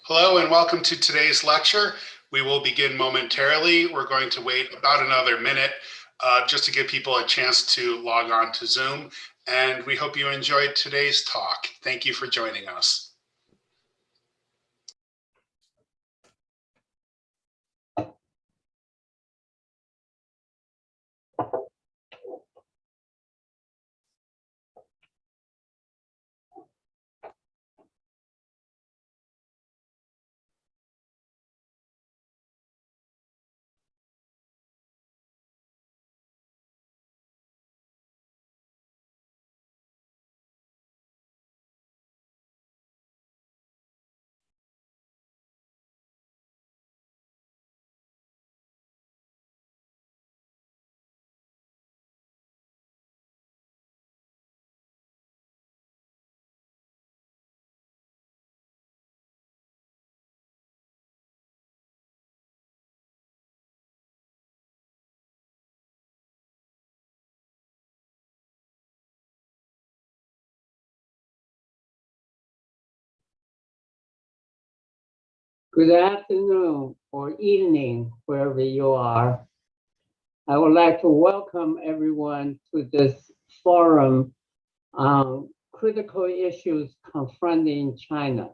Hello and welcome to today's lecture. We will begin momentarily. We're going to wait about another minute just to give people a chance to log on to Zoom. And we hope you enjoyed today's talk. Thank you for joining us. Good afternoon or evening, wherever you are. I would like to welcome everyone to this forum on critical issues confronting China.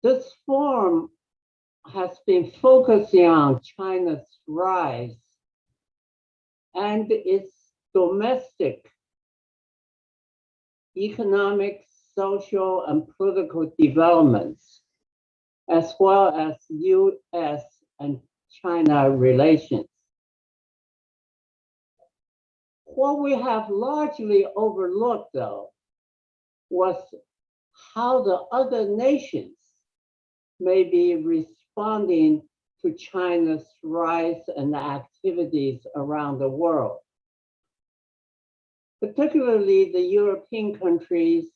This forum has been focusing on China's rise and its domestic, economic, social, and political developments, as well as U.S. and China relations. What we have largely overlooked, though, was how the other nations may be responding to China's rise and activities around the world, particularly the European countries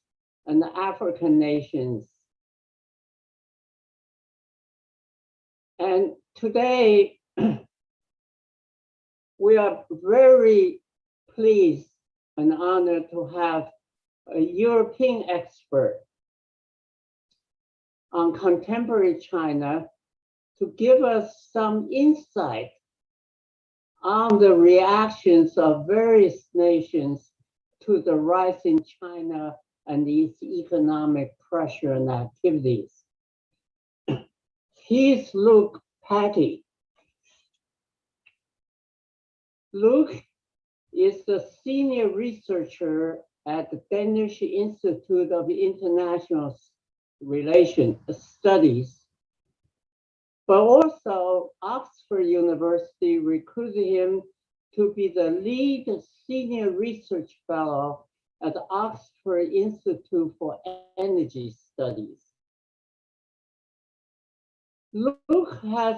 and the African nations. And today, we are very pleased and honored to have a European expert on contemporary China to give us some insight on the reactions of various nations to the rise in China and its economic pressure and activities. He's Luke Patey. Luke is the senior researcher at the Danish Institute of International Relations Studies, but also Oxford University recruited him to be the lead senior research fellow at the Oxford Institute for Energy Studies. Luke has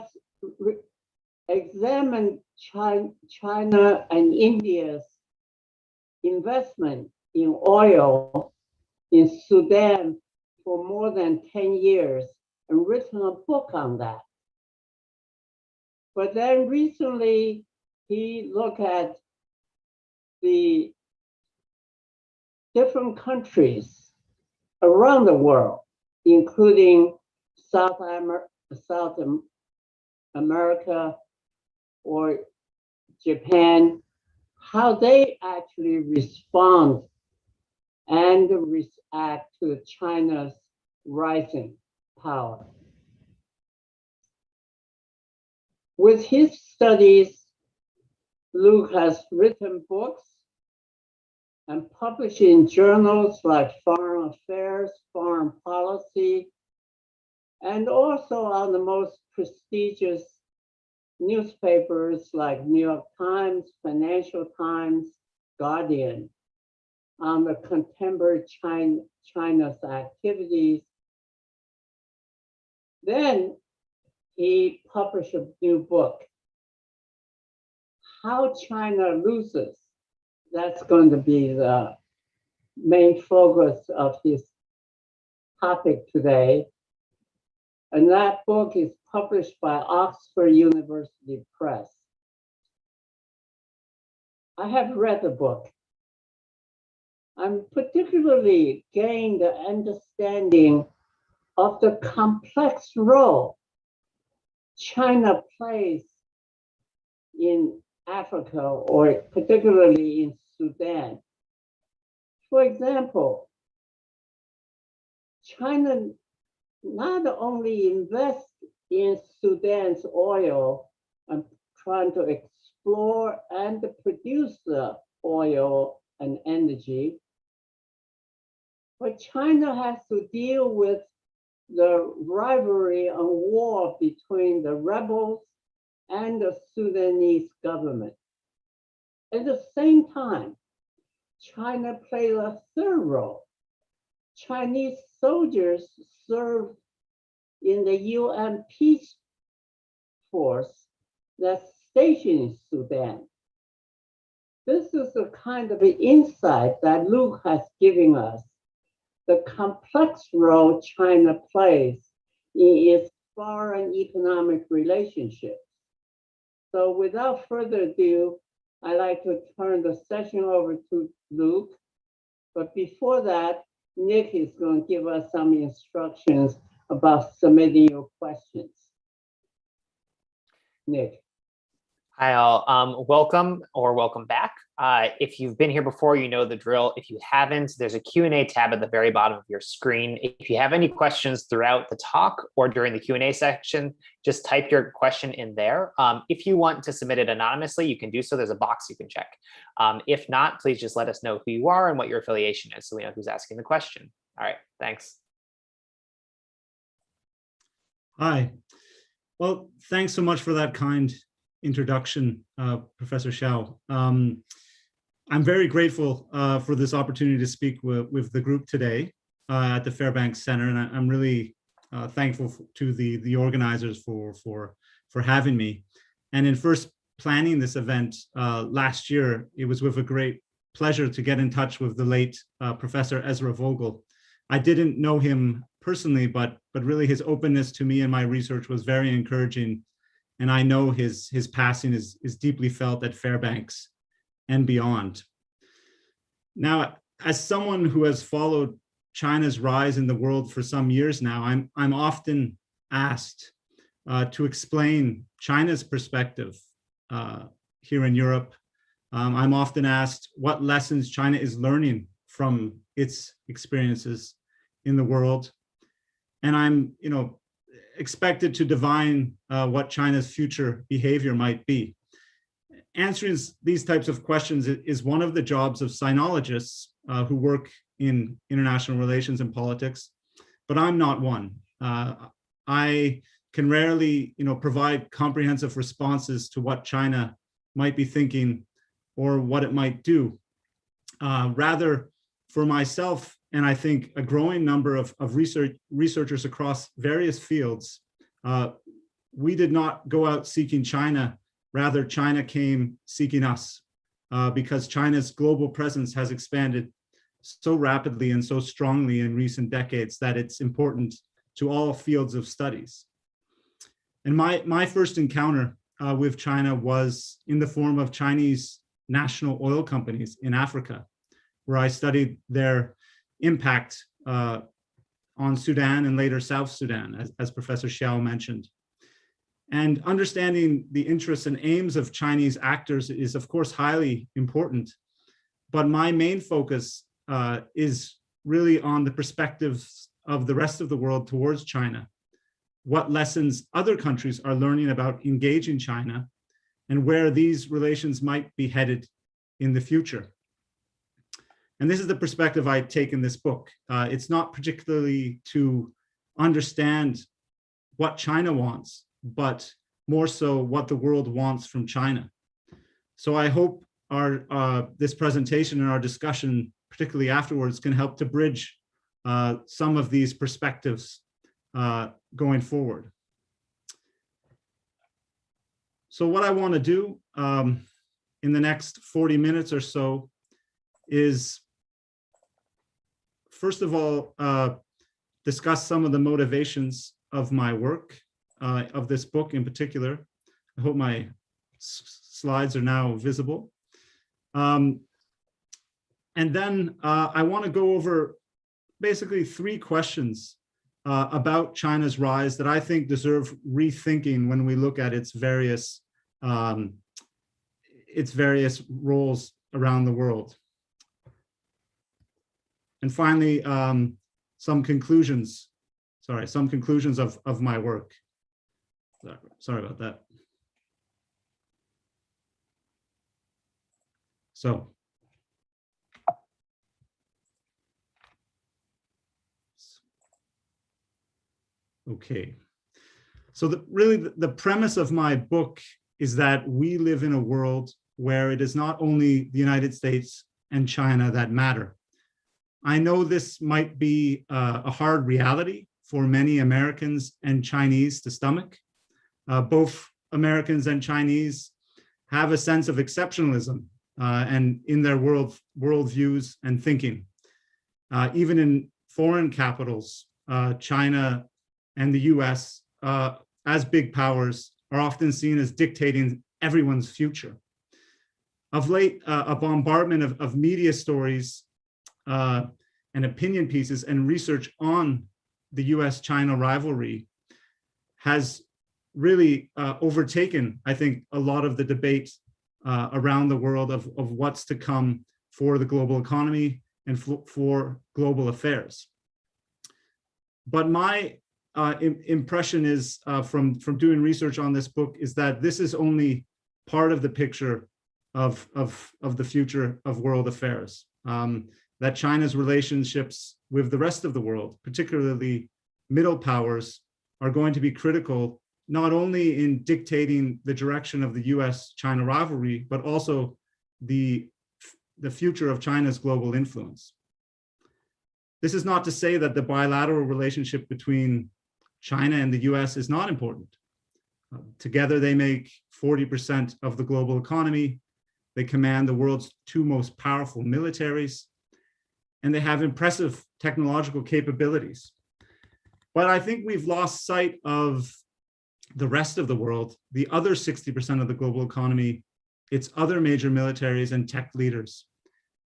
examined China and India's investment in oil in Sudan for more than 10 years and written a book on that. But then recently, he looked at the different countries around the world, including South America or Japan, how they actually respond and react to China's rising power. With his studies, Luke has written books and published in journals like Foreign Affairs, Foreign Policy, and also on the most prestigious newspapers like New York Times, Financial Times, Guardian, on the contemporary China's activities. Then he published a new book, How China Loses. That's going to be the main focus of his topic today. And that book is published by Oxford University Press. I have read the book. I'm particularly gained the understanding of the complex role China plays in Africa, or particularly in Sudan. For example, China not only invests in Sudan's oil and trying to explore and produce the oil and energy, but China has to deal with the rivalry and war between the rebels and the Sudanese government. At the same time, China plays a third role. Chinese soldiers serve in the UN peace force that's stationed in Sudan. This is the kind of insight that Luke has given us, the complex role China plays in its foreign economic relationships. So without further ado, I'd like to turn the session over to Luke. But before that, Nick is going to give us some instructions about submitting your questions. Nick. Hi all, welcome or welcome back. If you've been here before, you know the drill. If you haven't, there's a Q&A tab at the very bottom of your screen. If you have any questions throughout the talk or during the Q&A section, just type your question in there. If you want to submit it anonymously, you can do so. There's a box you can check. If not, please just let us know who you are and what your affiliation is so we know who's asking the question. All right, thanks. Hi. Well, thanks so much for that kind introduction, Professor Xiao. I'm very grateful for this opportunity to speak with the group today at the Fairbanks Center, and I'm really thankful to the organizers for having me. And in first planning this event last year, it was with a great pleasure to get in touch with the late Professor Ezra Vogel. I didn't know him personally, but really his openness to me and my research was very encouraging. And I know his passing is deeply felt at Fairbanks and beyond. Now, as someone who has followed China's rise in the world for some years now, I'm often asked to explain China's perspective here in Europe. I'm often asked what lessons China is learning from its experiences in the world. And I'm, expected to divine what China's future behavior might be. Answering these types of questions is one of the jobs of sinologists who work in international relations and politics, but I'm not one. I can rarely, provide comprehensive responses to what China might be thinking or what it might do. Rather, for myself, and I think a growing number of researchers across various fields, we did not go out seeking China. Rather, China came seeking us because China's global presence has expanded so rapidly and so strongly in recent decades that it's important to all fields of studies. And my first encounter with China was in the form of Chinese national oil companies in Africa, where I studied their impact on Sudan and later South Sudan, as Professor Xiao mentioned. And understanding the interests and aims of Chinese actors is, of course, highly important. But my main focus is really on the perspectives of the rest of the world towards China, what lessons other countries are learning about engaging China, and where these relations might be headed in the future. And this is the perspective I take in this book. It's not particularly to understand what China wants, but more so what the world wants from China. So I hope this presentation and our discussion, particularly afterwards, can help to bridge some of these perspectives going forward. So what I want to do in the next 40 minutes or so is, first of all, discuss some of the motivations of my work, of this book in particular. I hope my slides are now visible. And then I want to go over basically three questions about China's rise that I think deserve rethinking when we look at its various roles around the world. And finally, some conclusions of my work. Sorry about that. So, okay. So really the premise of my book is that we live in a world where it is not only the United States and China that matter. I know this might be a hard reality for many Americans and Chinese to stomach. Both Americans and Chinese have a sense of exceptionalism and in their worldviews and thinking. Even in foreign capitals, China and the US, as big powers, are often seen as dictating everyone's future. Of late, a bombardment of media stories and opinion pieces and research on the US-China rivalry has really overtaken, I think, a lot of the debate around the world of what's to come for the global economy and for global affairs. But my impression is from doing research on this book is that this is only part of the picture of the future of world affairs. That China's relationships with the rest of the world, particularly middle powers, are going to be critical, not only in dictating the direction of the US-China rivalry, but also the future of China's global influence. This is not to say that the bilateral relationship between China and the US is not important. Together, they make 40% of the global economy. They command the world's two most powerful militaries, and they have impressive technological capabilities. But I think we've lost sight of the rest of the world, the other 60% of the global economy, its other major militaries and tech leaders,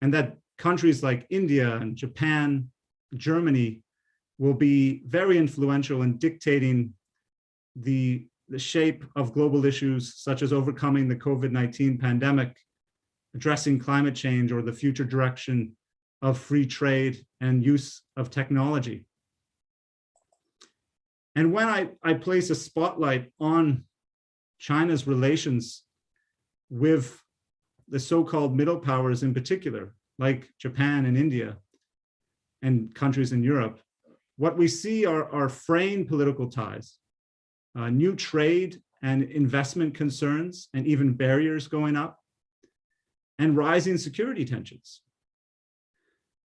and that countries like India and Japan, Germany, will be very influential in dictating the shape of global issues such as overcoming the COVID-19 pandemic, addressing climate change, or the future direction of free trade and use of technology. And when I place a spotlight on China's relations with the so-called middle powers in particular, like Japan and India and countries in Europe, what we see are fraying political ties, new trade and investment concerns, and even barriers going up, and rising security tensions.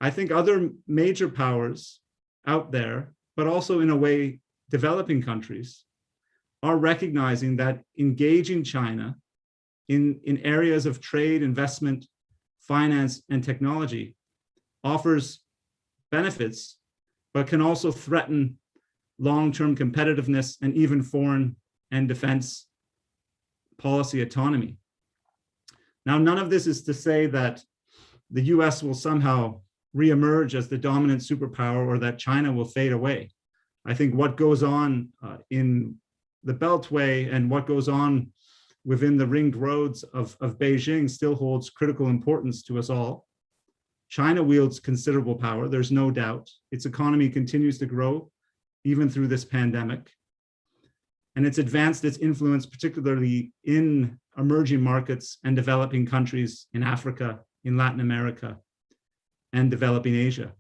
I think other major powers out there, but also in a way developing countries, are recognizing that engaging China in areas of trade, investment, finance, and technology offers benefits, but can also threaten long-term competitiveness and even foreign and defense policy autonomy. Now, none of this is to say that the US will somehow reemerge as the dominant superpower or that China will fade away. I think what goes on in the Beltway and what goes on within the ringed roads of Beijing still holds critical importance to us all. China wields considerable power, there's no doubt. Its economy continues to grow, even through this pandemic. And it's advanced its influence, particularly in emerging markets and developing countries in Africa, in Latin America, and developing Asia.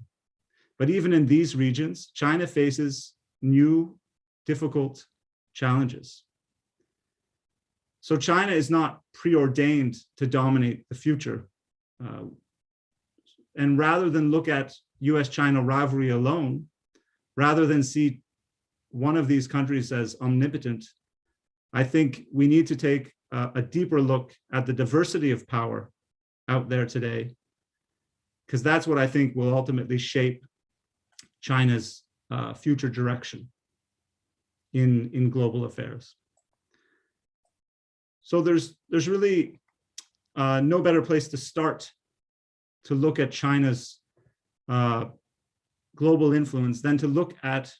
But even in these regions, China faces new, difficult challenges. So China is not preordained to dominate the future. And rather than look at US-China rivalry alone, rather than see one of these countries as omnipotent, I think we need to take a deeper look at the diversity of power out there today, because that's what I think will ultimately shape China's future direction in global affairs. So there's really no better place to start to look at China's global influence than to look at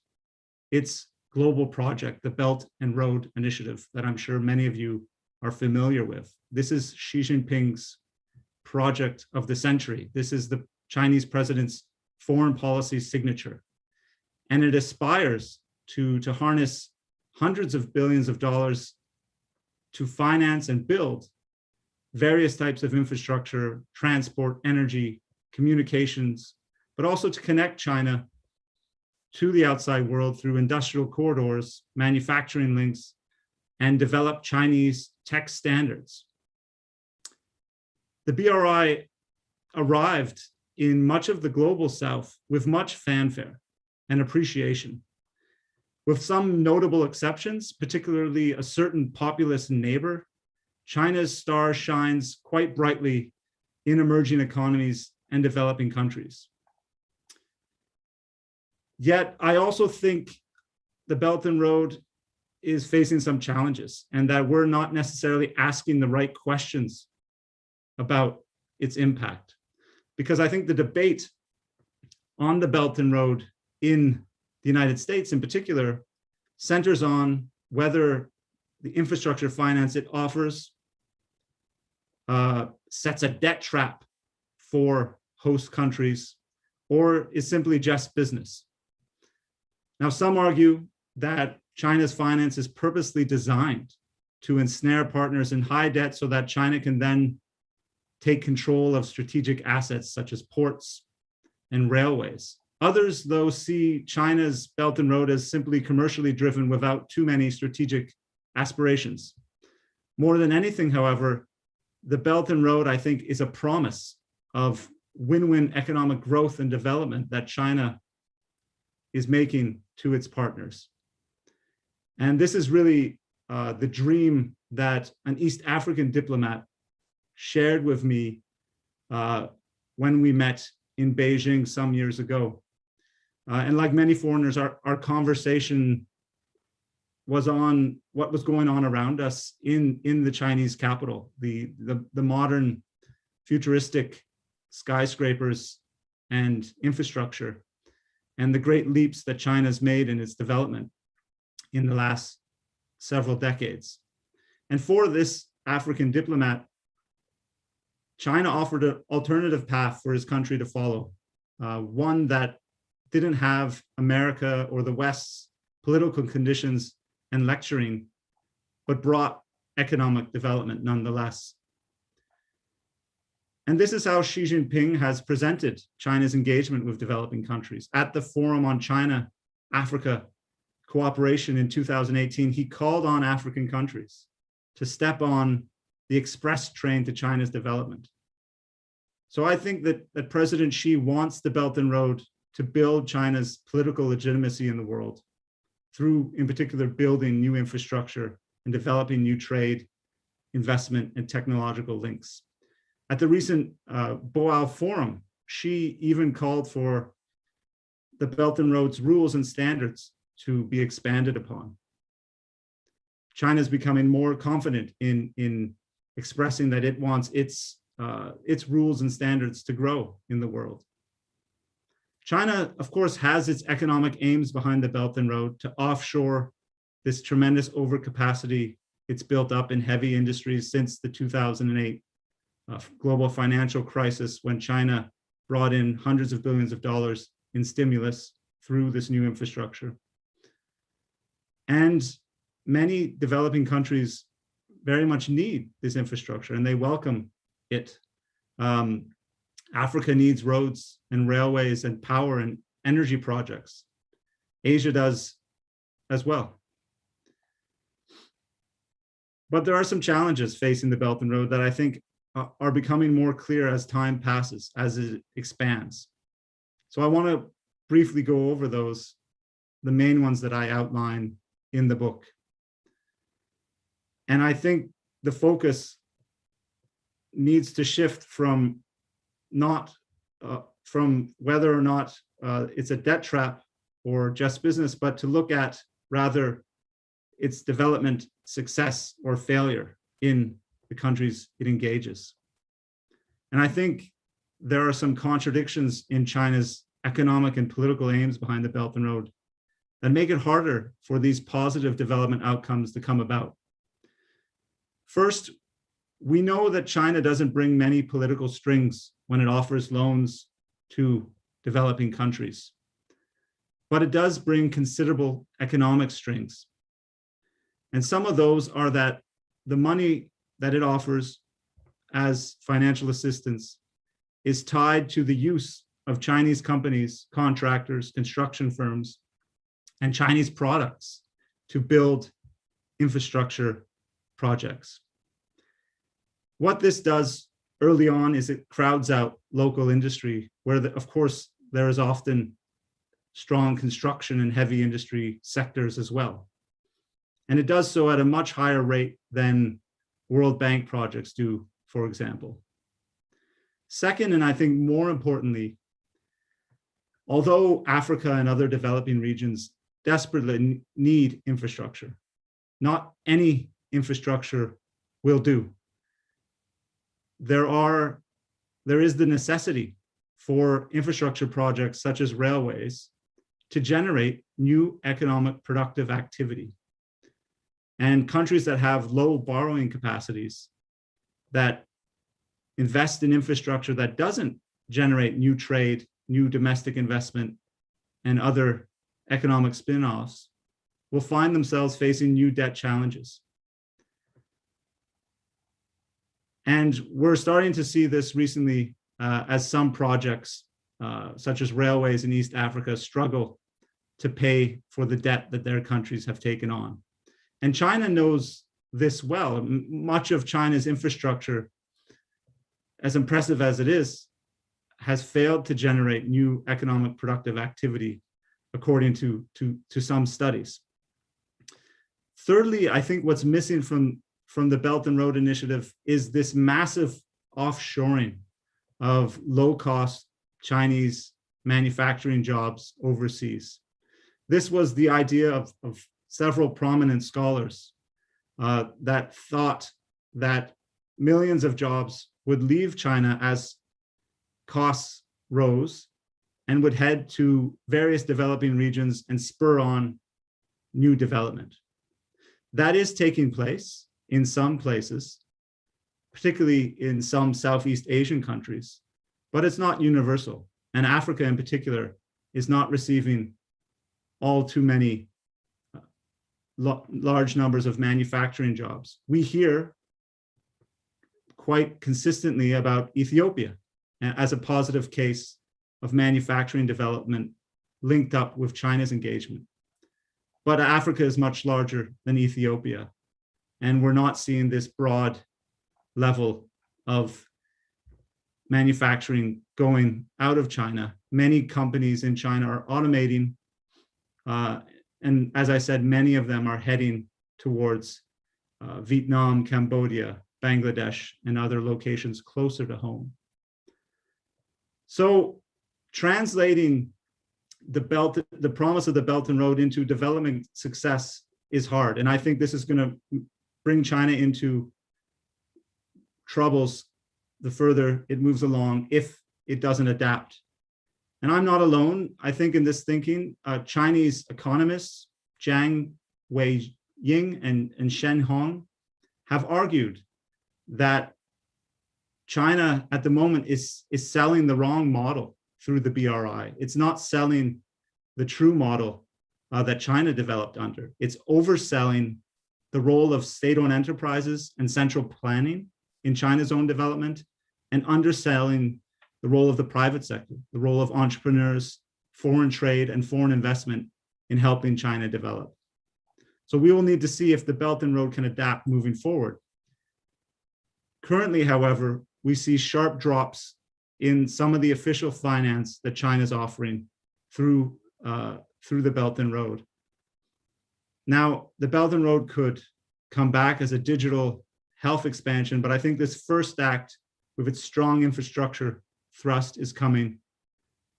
its global project, the Belt and Road Initiative, that I'm sure many of you are familiar with. This is Xi Jinping's project of the century. This is the Chinese president's foreign policy signature. And it aspires to harness hundreds of billions of dollars to finance and build various types of infrastructure, transport, energy, communications, but also to connect China to the outside world through industrial corridors, manufacturing links, and develop Chinese tech standards. The BRI arrived in much of the global South with much fanfare and appreciation. With some notable exceptions, particularly a certain populist neighbor, China's star shines quite brightly in emerging economies and developing countries. Yet, I also think the Belt and Road is facing some challenges, and that we're not necessarily asking the right questions about its impact. Because I think the debate on the Belt and Road in the United States in particular centers on whether the infrastructure finance it offers sets a debt trap for host countries or is simply just business. Now, some argue that China's finance is purposely designed to ensnare partners in high debt so that China can then take control of strategic assets such as ports and railways. Others, though, see China's Belt and Road as simply commercially driven without too many strategic aspirations. More than anything, however, the Belt and Road, I think, is a promise of win-win economic growth and development that China is making to its partners. And this is really the dream that an East African diplomat shared with me when we met in Beijing some years ago. And like many foreigners, our conversation was on what was going on around us in the Chinese capital, the modern futuristic skyscrapers and infrastructure, and the great leaps that China's made in its development in the last several decades. And for this African diplomat, China offered an alternative path for his country to follow, one that didn't have America or the West's political conditions and lecturing, but brought economic development nonetheless. And this is how Xi Jinping has presented China's engagement with developing countries. At the Forum on China-Africa Cooperation in 2018, he called on African countries to step on the express train to China's development. So I think that President Xi wants the Belt and Road to build China's political legitimacy in the world through, in particular, building new infrastructure and developing new trade, investment, and technological links. At the recent Boao Forum, Xi even called for the Belt and Road's rules and standards to be expanded upon. China is becoming more confident in expressing that it wants its rules and standards to grow in the world. China, of course, has its economic aims behind the Belt and Road to offshore this tremendous overcapacity it's built up in heavy industries since the 2008 global financial crisis, when China brought in hundreds of billions of dollars in stimulus through this new infrastructure. And many developing countries very much need this infrastructure, and they welcome it. Africa needs roads and railways and power and energy projects. Asia does as well. But there are some challenges facing the Belt and Road that I think are becoming more clear as time passes, as it expands. So I want to briefly go over those, the main ones that I outline in the book. And I think the focus needs to shift from from whether or not it's a debt trap or just business, but to look at rather its development success or failure in the countries it engages. And I think there are some contradictions in China's economic and political aims behind the Belt and Road that make it harder for these positive development outcomes to come about. First, we know that China doesn't bring many political strings when it offers loans to developing countries, but it does bring considerable economic strings. And some of those are that the money that it offers as financial assistance is tied to the use of Chinese companies, contractors, construction firms, and Chinese products to build infrastructure projects. What this does early on is it crowds out local industry, where, of course, there is often strong construction and heavy industry sectors as well. And it does so at a much higher rate than World Bank projects do, for example. Second, and I think more importantly, although Africa and other developing regions desperately need infrastructure, not any infrastructure will do. There is the necessity for infrastructure projects such as railways to generate new economic productive activity. And countries that have low borrowing capacities, that invest in infrastructure that doesn't generate new trade, new domestic investment, and other economic spin-offs, will find themselves facing new debt challenges. And we're starting to see this recently as some projects, such as railways in East Africa, struggle to pay for the debt that their countries have taken on. And China knows this well. Much of China's infrastructure, as impressive as it is, has failed to generate new economic productive activity, according to some studies. Thirdly, I think what's missing from the Belt and Road Initiative is this massive offshoring of low-cost Chinese manufacturing jobs overseas. This was the idea of several prominent scholars that thought that millions of jobs would leave China as costs rose and would head to various developing regions and spur on new development. That is taking place in some places, particularly in some Southeast Asian countries, but it's not universal. And Africa in particular is not receiving all too many large numbers of manufacturing jobs. We hear quite consistently about Ethiopia as a positive case of manufacturing development linked up with China's engagement. But Africa is much larger than Ethiopia, and we're not seeing this broad level of manufacturing going out of China. Many companies in China are automating, and as I said, many of them are heading towards Vietnam, Cambodia, Bangladesh, and other locations closer to home. So translating the promise of the Belt and Road into development success is hard. And I think this is going to bring China into troubles the further it moves along if it doesn't adapt. And I'm not alone, I think, in this thinking. Chinese economists, Zhang Weiying and Shen Hong, have argued that China at the moment is selling the wrong model through the BRI. It's not selling the true model that China developed under. It's overselling the role of state-owned enterprises and central planning in China's own development, and underselling the role of the private sector, the role of entrepreneurs, foreign trade, and foreign investment in helping China develop. So we will need to see if the Belt and Road can adapt moving forward. Currently, however, we see sharp drops in some of the official finance that China is offering through the Belt and Road. Now, the Belt and Road could come back as a digital health expansion, but I think this first act with its strong infrastructure thrust is coming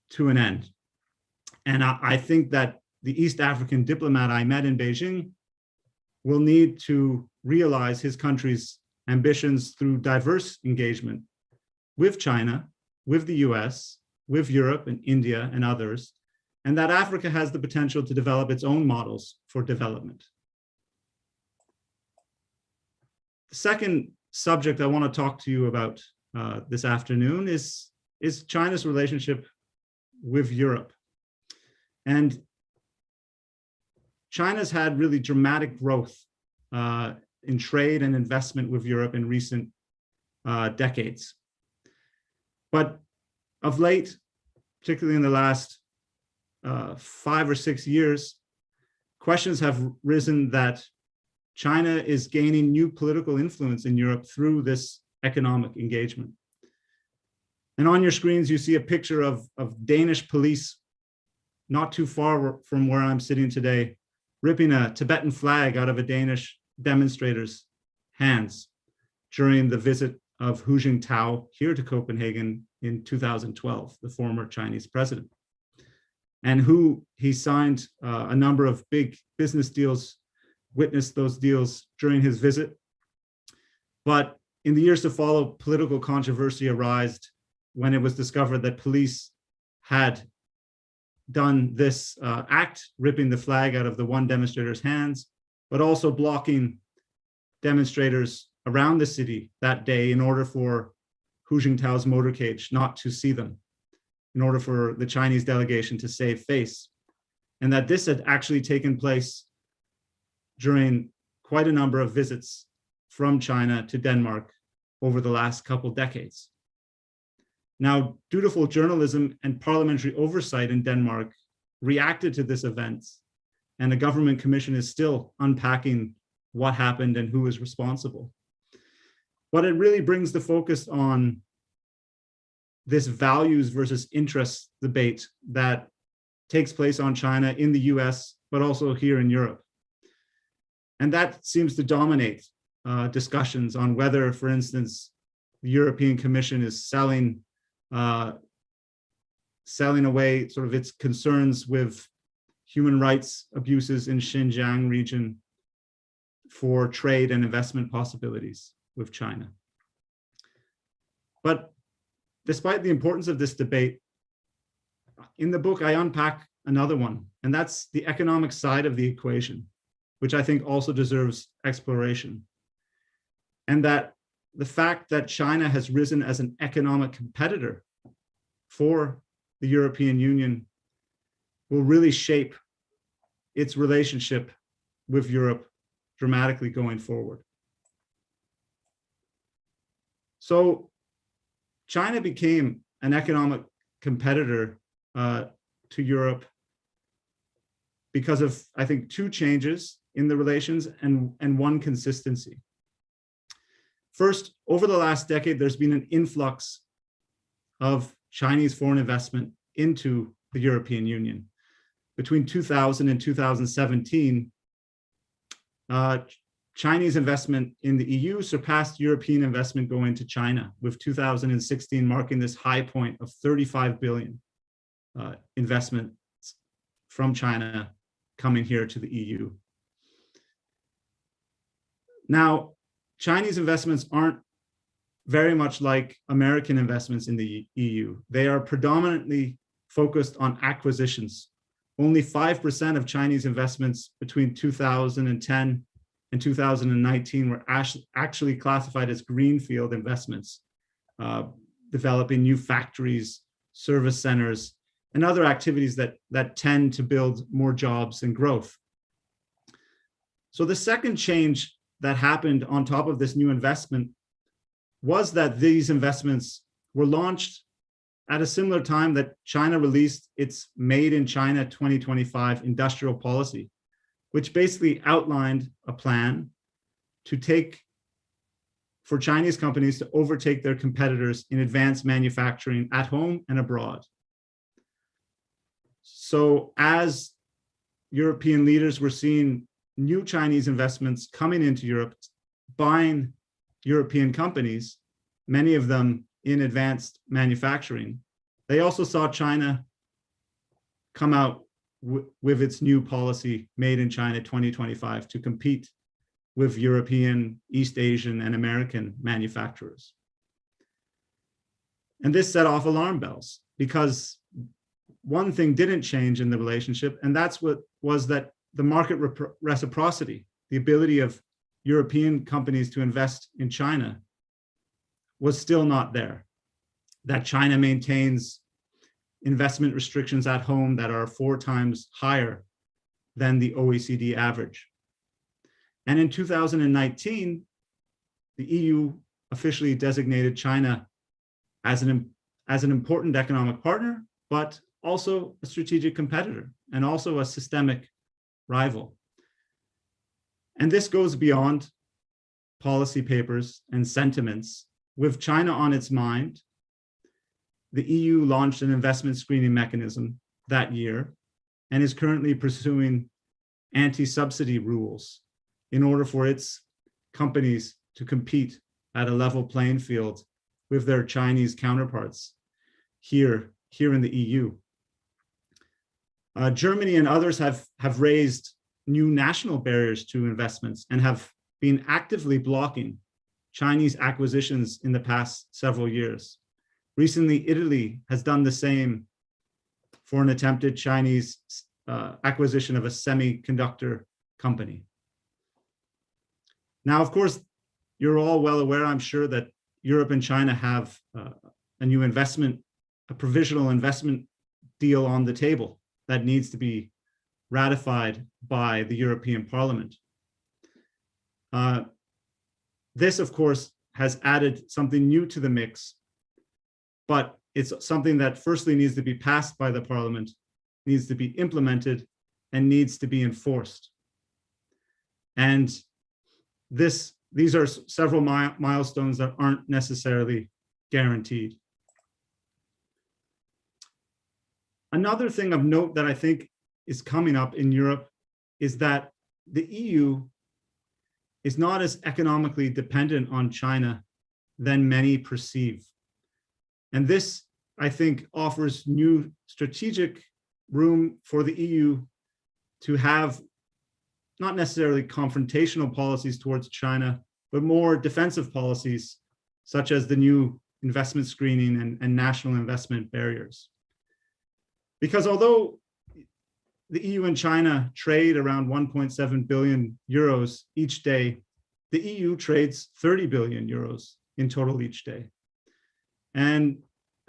to an end. And I think that the East African diplomat I met in Beijing will need to realize his country's ambitions through diverse engagement with China, with the US, with Europe and India and others, and that Africa has the potential to develop its own models for development. The second subject I want to talk to you about this afternoon is China's relationship with Europe. And China's had really dramatic growth in trade and investment with Europe in recent decades. But of late, particularly in the last 5 or 6 years, questions have risen that China is gaining new political influence in Europe through this economic engagement. And on your screens, you see a picture of Danish police not too far from where I'm sitting today, ripping a Tibetan flag out of a Danish demonstrator's hands during the visit of Hu Jintao here to Copenhagen in 2012, the former Chinese president. And he signed a number of big business deals, witnessed those deals during his visit. But in the years to follow, political controversy arose when it was discovered that police had done this act, ripping the flag out of the one demonstrator's hands, but also blocking demonstrators around the city that day in order for Hu Jintao's motorcade not to see them, in order for the Chinese delegation to save face. And that this had actually taken place during quite a number of visits from China to Denmark over the last couple decades. Now, dutiful journalism and parliamentary oversight in Denmark reacted to this event, and the government commission is still unpacking what happened and who is responsible. But it really brings the focus on this values versus interests debate that takes place on China in the US, but also here in Europe. And that seems to dominate discussions on whether, for instance, the European Commission is selling away sort of its concerns with human rights abuses in Xinjiang region for trade and investment possibilities with China. But despite the importance of this debate, in the book, I unpack another one, and that's the economic side of the equation, which I think also deserves exploration. And that the fact that China has risen as an economic competitor for the European Union will really shape its relationship with Europe dramatically going forward. So China became an economic competitor to Europe because of, I think, 2 changes in the relations and one consistency. First, over the last decade, there's been an influx of Chinese foreign investment into the European Union. Between 2000 and 2017, Chinese investment in the EU surpassed European investment going to China, with 2016 marking this high point of 35 billion investment from China coming here to the EU. Now, Chinese investments aren't very much like American investments in the EU. They are predominantly focused on acquisitions. Only 5% of Chinese investments between 2010 and 2019 were actually classified as greenfield investments, developing new factories, service centers, and other activities that tend to build more jobs and growth. So the second change that happened on top of this new investment was that these investments were launched at a similar time that China released its Made in China 2025 industrial policy, which basically outlined a plan for Chinese companies to overtake their competitors in advanced manufacturing at home and abroad. So as European leaders were seeing new Chinese investments coming into Europe, buying European companies, many of them in advanced manufacturing, they also saw China come out with its new policy, Made in China 2025, to compete with European, East Asian, and American manufacturers. And this set off alarm bells, because one thing didn't change in the relationship, and that's what was that the market reciprocity, the ability of European companies to invest in China, was still not there. That China maintains investment restrictions at home that are 4 times higher than the OECD average. And in 2019, the EU officially designated China as an important economic partner, but also a strategic competitor and also a systemic rival. And this goes beyond policy papers and sentiments. With China on its mind, the EU launched an investment screening mechanism that year and is currently pursuing anti-subsidy rules in order for its companies to compete at a level playing field with their Chinese counterparts here in the EU. Germany and others have raised new national barriers to investments and have been actively blocking Chinese acquisitions in the past several years. Recently, Italy has done the same for an attempted Chinese acquisition of a semiconductor company. Now, of course, you're all well aware, I'm sure, that Europe and China have a provisional investment deal on the table that needs to be ratified by the European Parliament. This, of course, has added something new to the mix, but it's something that firstly needs to be passed by the Parliament, needs to be implemented, and needs to be enforced. And these are several milestones that aren't necessarily guaranteed. Another thing of note that I think is coming up in Europe is that the EU is not as economically dependent on China than many perceive. And this, I think, offers new strategic room for the EU to have not necessarily confrontational policies towards China, but more defensive policies, such as the new investment screening and national investment barriers. Because although the EU and China trade around 1.7 billion euros each day, the EU trades 30 billion euros in total each day. And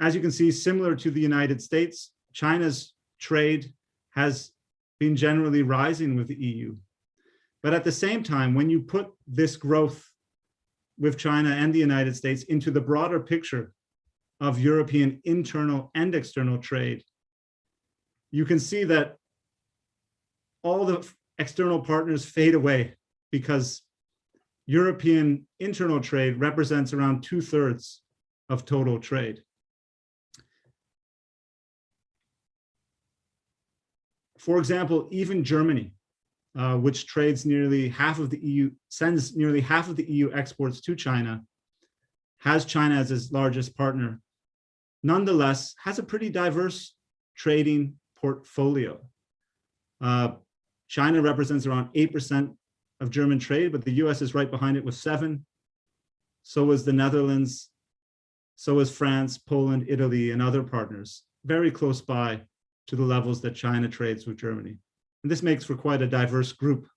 as you can see, similar to the United States, China's trade has been generally rising with the EU. But at the same time, when you put this growth with China and the United States into the broader picture of European internal and external trade, you can see that all the external partners fade away because European internal trade represents around 2/3 of total trade. For example, even Germany, which trades nearly half of the EU, sends nearly half of the EU exports to China, has China as its largest partner, nonetheless has a pretty diverse trading portfolio. China represents around 8% of German trade, but the US is right behind it with 7%. So is the Netherlands, so is France, Poland, Italy, and other partners, very close by to the levels that China trades with Germany. And this makes for quite a diverse group,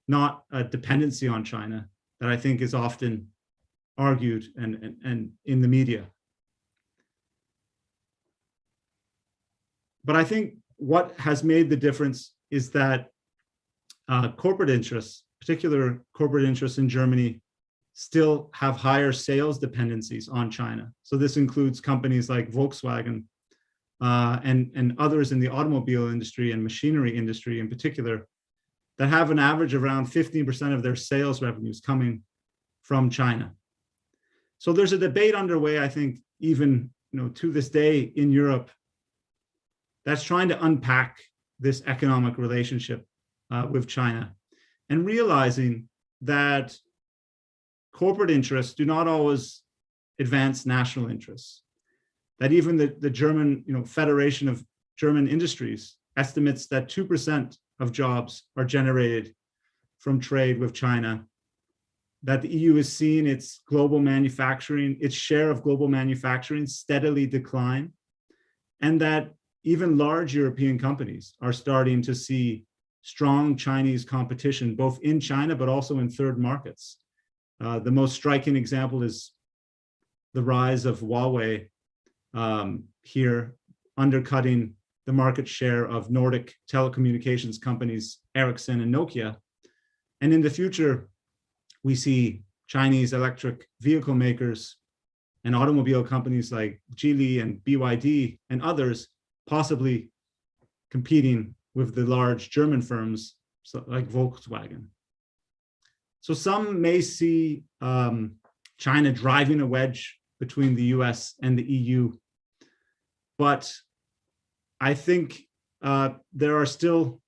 not a dependency on China that I think is often argued and in the media. But I think what has made the difference is that corporate interests, particular corporate interests in Germany, still have higher sales dependencies on China. So this includes companies like Volkswagen and others in the automobile industry and machinery industry in particular, that have an average around 15% of their sales revenues coming from China. So there's a debate underway, I think, even to this day in Europe, that's trying to unpack this economic relationship with China and realizing that corporate interests do not always advance national interests. That even the German, Federation of German Industries estimates that 2% of jobs are generated from trade with China. That the EU is seeing its global manufacturing, its share of global manufacturing steadily decline, and that even large European companies are starting to see strong Chinese competition, both in China, but also in third markets. The most striking example is the rise of Huawei here, undercutting the market share of Nordic telecommunications companies, Ericsson and Nokia. And in the future, we see Chinese electric vehicle makers and automobile companies like Geely and BYD and others possibly competing with the large German firms like Volkswagen. So some may see China driving a wedge between the US and the EU, but I think there's still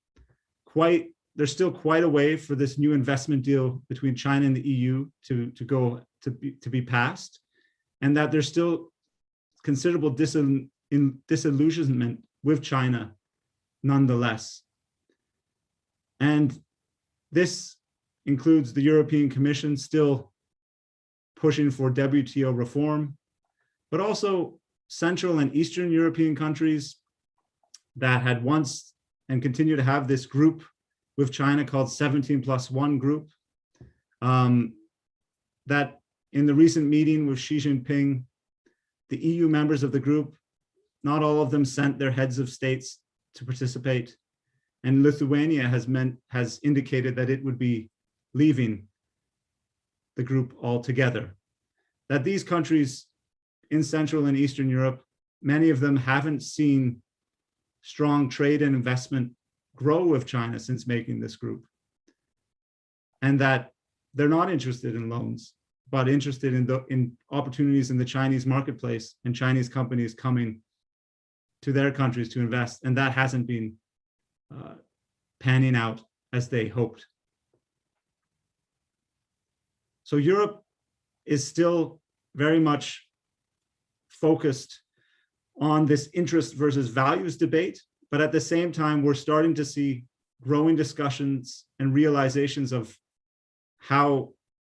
quite a way for this new investment deal between China and the EU to be passed, and that there's still considerable disillusionment with China nonetheless. And this includes the European Commission still pushing for WTO reform, but also Central and Eastern European countries that had once and continue to have this group with China called 17+1 group, that in the recent meeting with Xi Jinping, the EU members of the group, not all of them sent their heads of states to participate. And Lithuania has indicated that it would be leaving the group altogether. That these countries in Central and Eastern Europe, many of them haven't seen strong trade and investment grow with China since making this group. And that they're not interested in loans, but interested in opportunities in the Chinese marketplace and Chinese companies coming to their countries to invest. And that hasn't been panning out as they hoped. So Europe is still very much focused on this interest versus values debate, but at the same time, we're starting to see growing discussions and realizations of how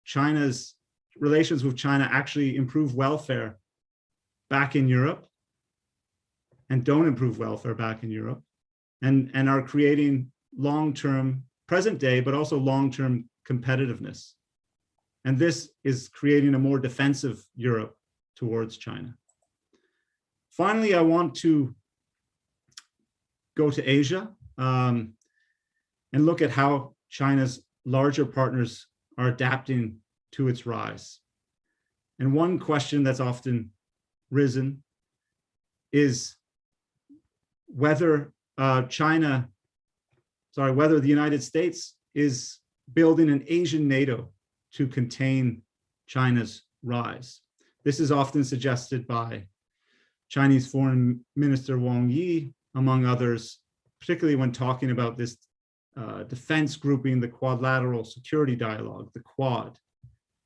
China's relations with China actually improve welfare back in Europe and don't improve welfare back in Europe, and are creating long-term, present day, but also long-term competitiveness. And this is creating a more defensive Europe towards China. Finally, I want to go to Asia and look at how China's larger partners are adapting to its rise. And one question that's often risen is whether whether the United States is building an Asian NATO to contain China's rise. This is often suggested by Chinese Foreign Minister Wang Yi, among others, particularly when talking about this defense grouping, the Quadrilateral Security Dialogue, the Quad,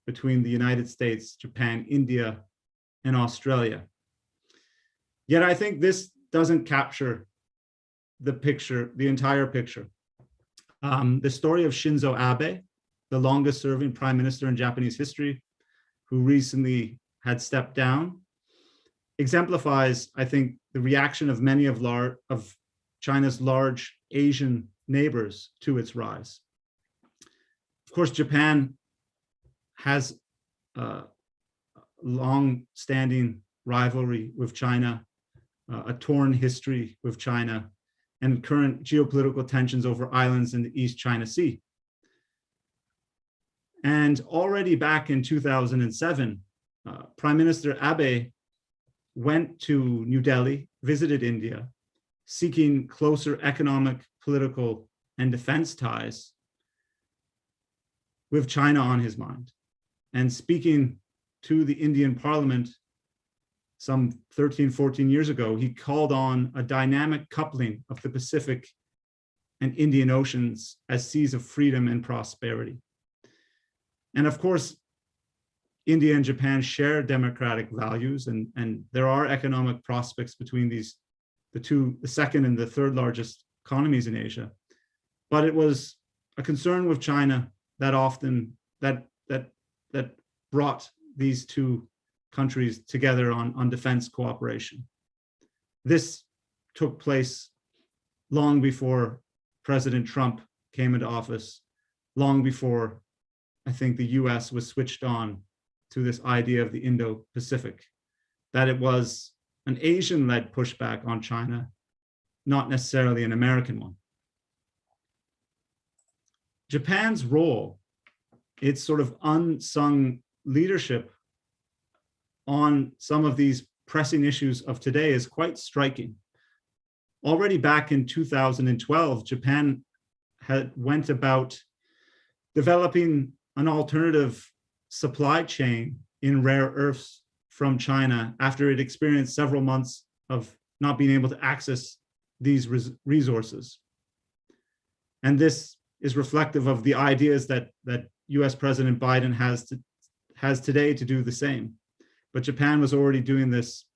between the United States, Japan, India, and Australia. Yet I think this doesn't capture the picture, the entire picture. The story of Shinzo Abe, the longest serving prime minister in Japanese history, who recently had stepped down, exemplifies, I think, the reaction of many of China's large Asian neighbors to its rise. Of course, Japan has a long-standing rivalry with China, a torn history with China, and current geopolitical tensions over islands in the East China Sea. And already back in 2007, Prime Minister Abe went to New Delhi, visited India, seeking closer economic, political, and defense ties with China on his mind. And speaking to the Indian parliament some 13, 14 years ago, he called on a dynamic coupling of the Pacific and Indian Oceans as seas of freedom and prosperity. And of course, India and Japan share democratic values, and there are economic prospects between the second and the third largest economies in Asia. But it was a concern with China that brought these two countries together on defense cooperation. This took place long before President Trump came into office, long before I think the US was switched on to this idea of the Indo-Pacific, that it was an Asian-led pushback on China, not necessarily an American one. Japan's role, its sort of unsung leadership on some of these pressing issues of today is quite striking. Already back in 2012, Japan went about developing an alternative supply chain in rare earths from China after it experienced several months of not being able to access these resources. And this is reflective of the ideas that US President Biden has today to do the same. But Japan was already doing this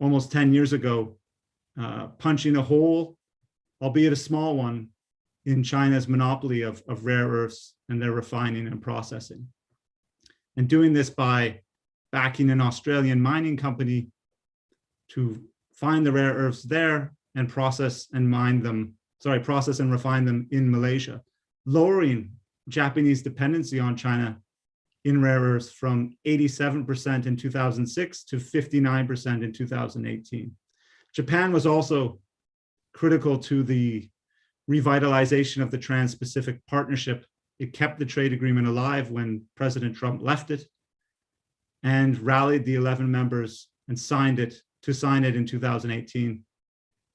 almost 10 years ago, punching a hole, albeit a small one, in China's monopoly of rare earths and their refining and processing. And doing this by backing an Australian mining company to find the rare earths there and process and refine them in Malaysia, lowering Japanese dependency on China in rare earths from 87% in 2006 to 59% in 2018. Japan was also critical to the revitalization of the Trans-Pacific Partnership. It kept the trade agreement alive when President Trump left it and rallied the 11 members and signed it in 2018.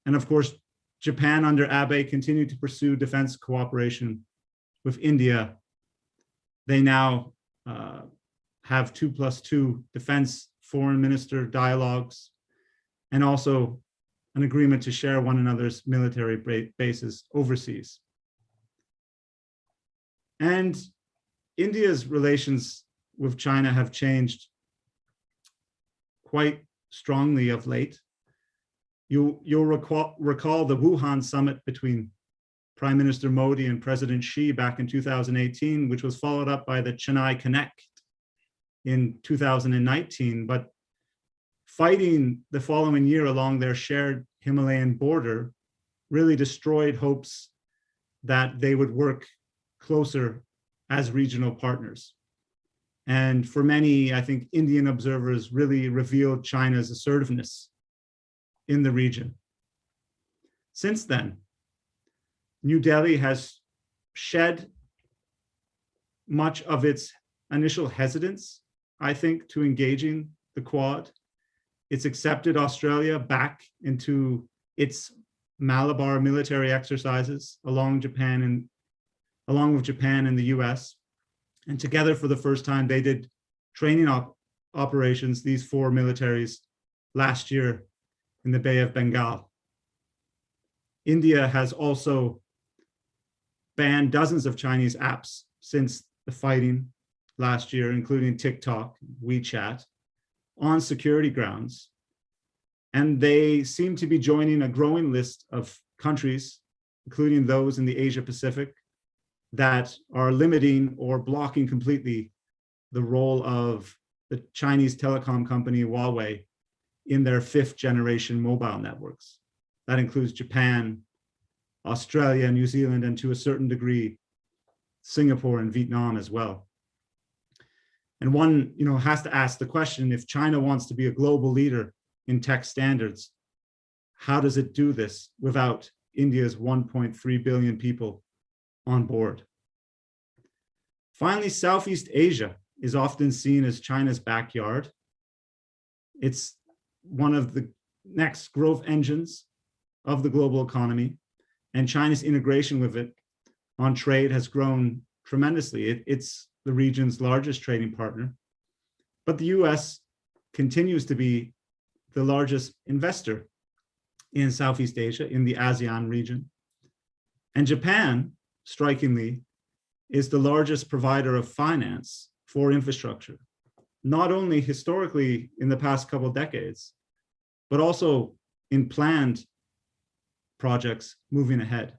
And of course, Japan under Abe continued to pursue defense cooperation with India. They now have 2+2 defense foreign minister dialogues, and also an agreement to share one another's military bases overseas. And India's relations with China have changed quite strongly of late. You'll recall the Wuhan summit between Prime Minister Modi and President Xi back in 2018, which was followed up by the Chennai Connect in 2019. But fighting the following year along their shared Himalayan border really destroyed hopes that they would work closer as regional partners. And for many, I think Indian observers really revealed China's assertiveness in the region. Since then, New Delhi has shed much of its initial hesitance, I think, to engaging the Quad. It's accepted Australia back into its Malabar military exercises along with Japan and the US. And together for the first time, they did training operations, these four militaries, last year in the Bay of Bengal. India has also banned dozens of Chinese apps since the fighting last year, including TikTok, WeChat, on security grounds. And they seem to be joining a growing list of countries, including those in the Asia Pacific, that are limiting or blocking completely the role of the Chinese telecom company Huawei in their 5th generation mobile networks. That includes Japan, Australia, New Zealand, and to a certain degree, Singapore and Vietnam as well. And one, has to ask the question, if China wants to be a global leader in tech standards, how does it do this without India's 1.3 billion people on board? Finally, Southeast Asia is often seen as China's backyard. It's one of the next growth engines of the global economy, and China's integration with it on trade has grown tremendously. It's the region's largest trading partner, but the US continues to be the largest investor in Southeast Asia, in the ASEAN region. And Japan, strikingly, is the largest provider of finance for infrastructure, not only historically in the past couple of decades, but also in planned projects moving ahead.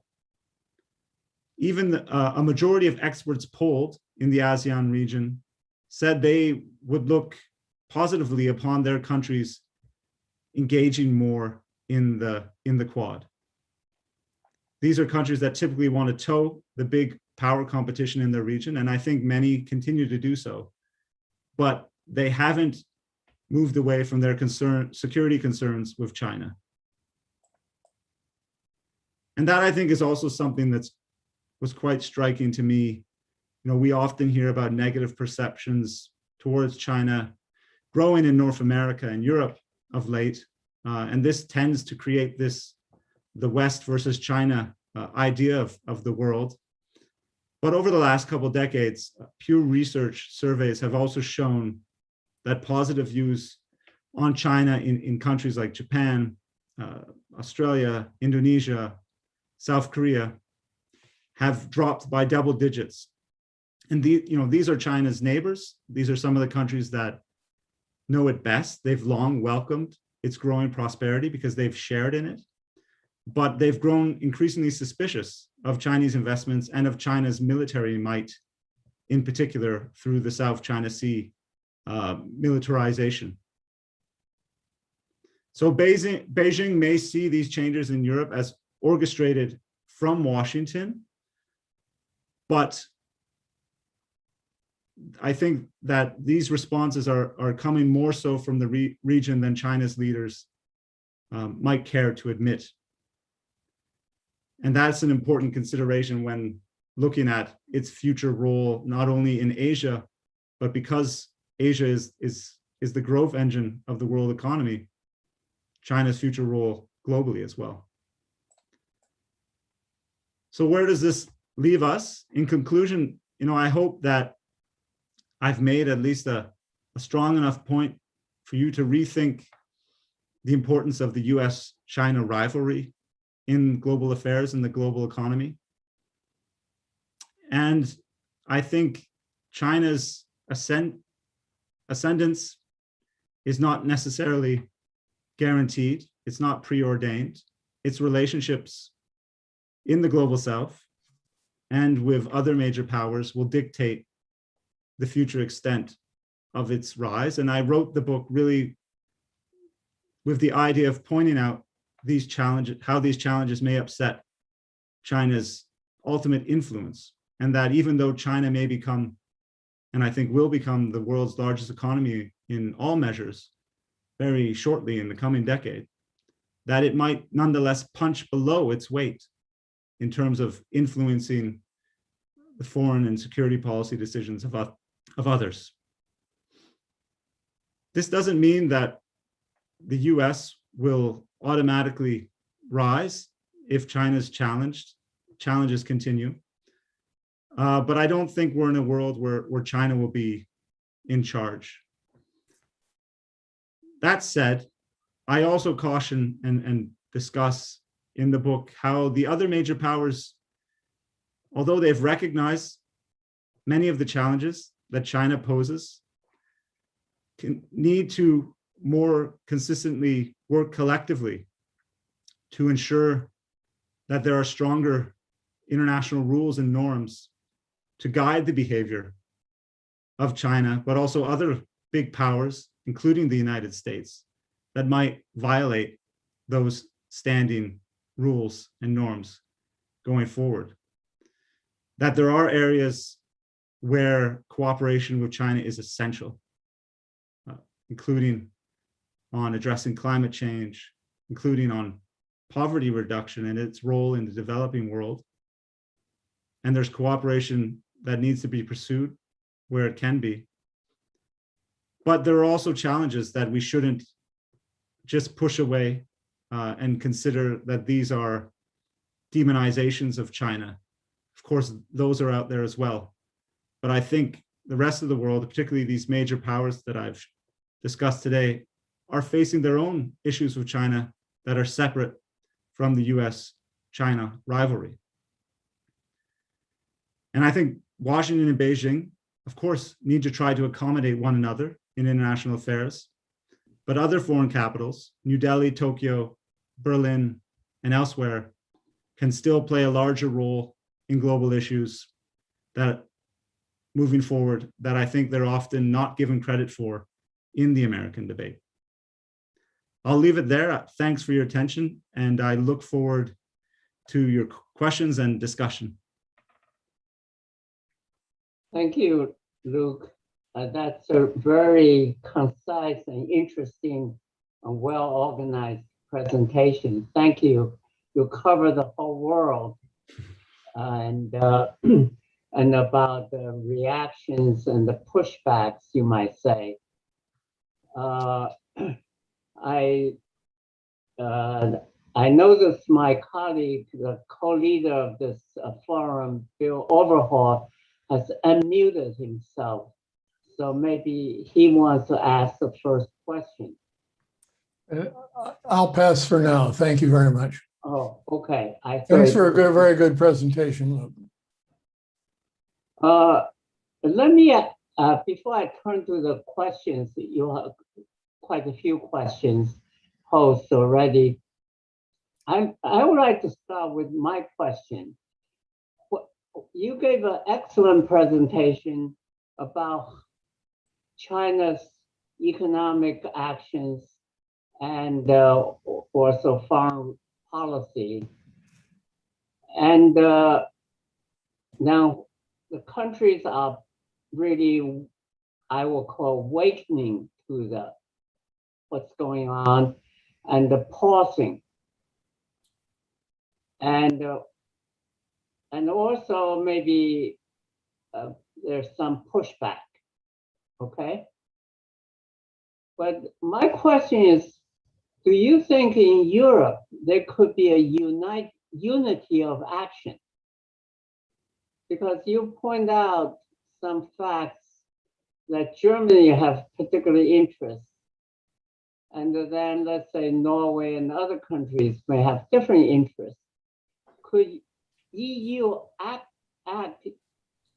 Even a majority of experts polled in the ASEAN region said they would look positively upon their countries engaging more in the Quad. These are countries that typically want to toe the big power competition in their region, and I think many continue to do so. But they haven't moved away from their security concerns with China. And that, I think, is also something that was quite striking to me. You know, we often hear about negative perceptions towards China growing in North America and Europe of late. And this tends to create the West versus China idea of the world. But over the last couple of decades, Pew Research surveys have also shown that positive views on China in countries like Japan, Australia, Indonesia, South Korea have dropped by double digits. And these are China's neighbors. These are some of the countries that know it best. They've long welcomed its growing prosperity because they've shared in it. But they've grown increasingly suspicious of Chinese investments and of China's military might, in particular through the South China Sea militarization. So Beijing may see these changes in Europe as orchestrated from Washington, but I think that these responses are coming more so from the region than China's leaders might care to admit. And that's an important consideration when looking at its future role, not only in Asia, but because Asia is the growth engine of the world economy, China's future role globally as well. So where does this leave us? In conclusion, I hope that I've made at least a strong enough point for you to rethink the importance of the US-China rivalry in global affairs and the global economy. And I think China's ascendance is not necessarily guaranteed. It's not preordained. Its relationships in the global South and with other major powers will dictate the future extent of its rise. And I wrote the book really with the idea of pointing out these challenges, how these challenges may upset China's ultimate influence, and that even though China may become, and I think will become, the world's largest economy in all measures very shortly in the coming decade, that it might nonetheless punch below its weight in terms of influencing the foreign and security policy decisions of others. This doesn't mean that the US will automatically rise if China's challenges continue. But I don't think we're in a world where China will be in charge. That said, I also caution and discuss in the book how the other major powers, although they've recognized many of the challenges that China poses, need to more consistently work collectively to ensure that there are stronger international rules and norms to guide the behavior of China, but also other big powers, including the United States, that might violate those standing rules and norms going forward. That there are areas where cooperation with China is essential, including on addressing climate change, including on poverty reduction and its role in the developing world. And there's cooperation that needs to be pursued where it can be. But there are also challenges that we shouldn't just push away and consider that these are demonizations of China. Of course, those are out there as well. But I think the rest of the world, particularly these major powers that I've discussed today, are facing their own issues with China that are separate from the US-China rivalry. And I think Washington and Beijing, of course, need to try to accommodate one another in international affairs, but other foreign capitals, New Delhi, Tokyo, Berlin, and elsewhere, can still play a larger role in global issues that moving forward that I think they're often not given credit for in the American debate. I'll leave it there. Thanks for your attention, and I look forward to your questions and discussion. Thank you, Luke. That's a very concise and interesting and well-organized presentation. Thank you. You cover the whole world and and about the reactions and the pushbacks, you might say. I noticed my colleague, the co-leader of this forum, Bill Overhaul, has unmuted himself. So maybe he wants to ask the first question. I'll pass for now. Thank you very much. Oh, okay. Thanks for a good, very good presentation, Luke. Let me, before I turn to the questions, you have quite a few questions posed already. I would like to start with my question. You gave an excellent presentation about China's economic actions and also foreign policy. And now the countries are really, I will call, awakening to what's going on and the pausing. And also maybe there's some pushback, okay? But my question is, do you think in Europe there could be a unity of action? Because you point out some facts that Germany have particular interest, and then let's say Norway and other countries may have different interests. Could EU act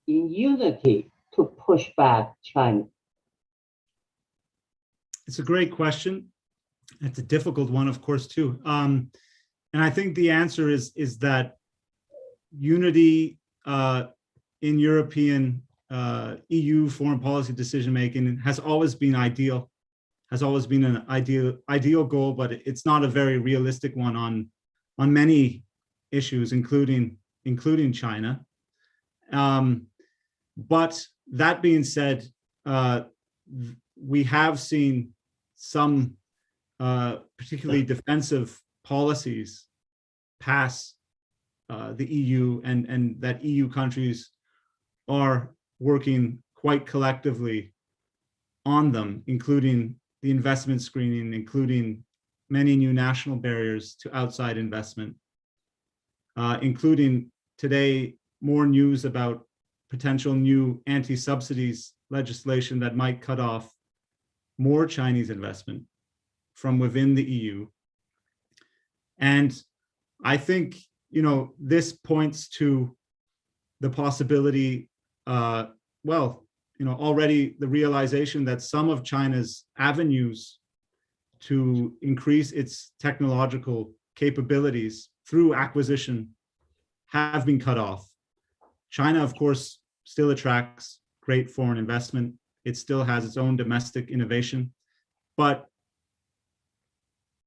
in unity to push back China? It's a great question. It's a difficult one, of course, too. And I think the answer is that unity in European EU foreign policy decision-making has always been ideal, has always been an ideal goal, but it's not a very realistic one on many issues, including China. But that being said, we have seen some particularly defensive policies pass the EU, and that EU countries are working quite collectively on them, including the investment screening, including many new national barriers to outside investment, including today more news about potential new anti-subsidies legislation that might cut off more Chinese investment from within the EU. And I think, this points to the possibility, already the realization that some of China's avenues to increase its technological capabilities through acquisition have been cut off. China, of course, still attracts great foreign investment. It still has its own domestic innovation, but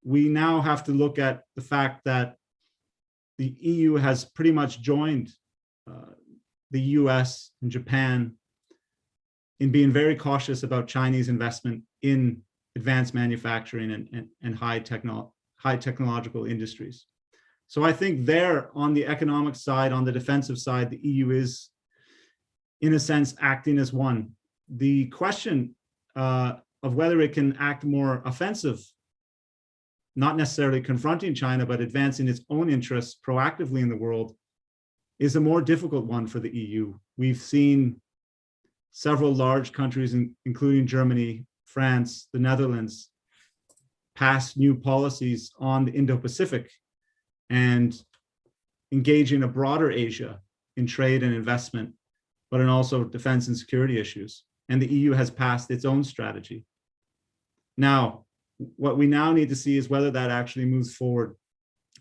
we now have to look at the fact that the EU has pretty much joined the US and Japan in being very cautious about Chinese investment in advanced manufacturing and high technological industries. So I think there, on the economic side, on the defensive side, the EU is, in a sense, acting as one. The question of whether it can act more offensive, not necessarily confronting China, but advancing its own interests proactively in the world, is a more difficult one for the EU. We've seen several large countries, including Germany, France, the Netherlands, pass new policies on the Indo-Pacific and engage in a broader Asia in trade and investment, but in also defense and security issues. And the EU has passed its own strategy. Now, what we now need to see is whether that actually moves forward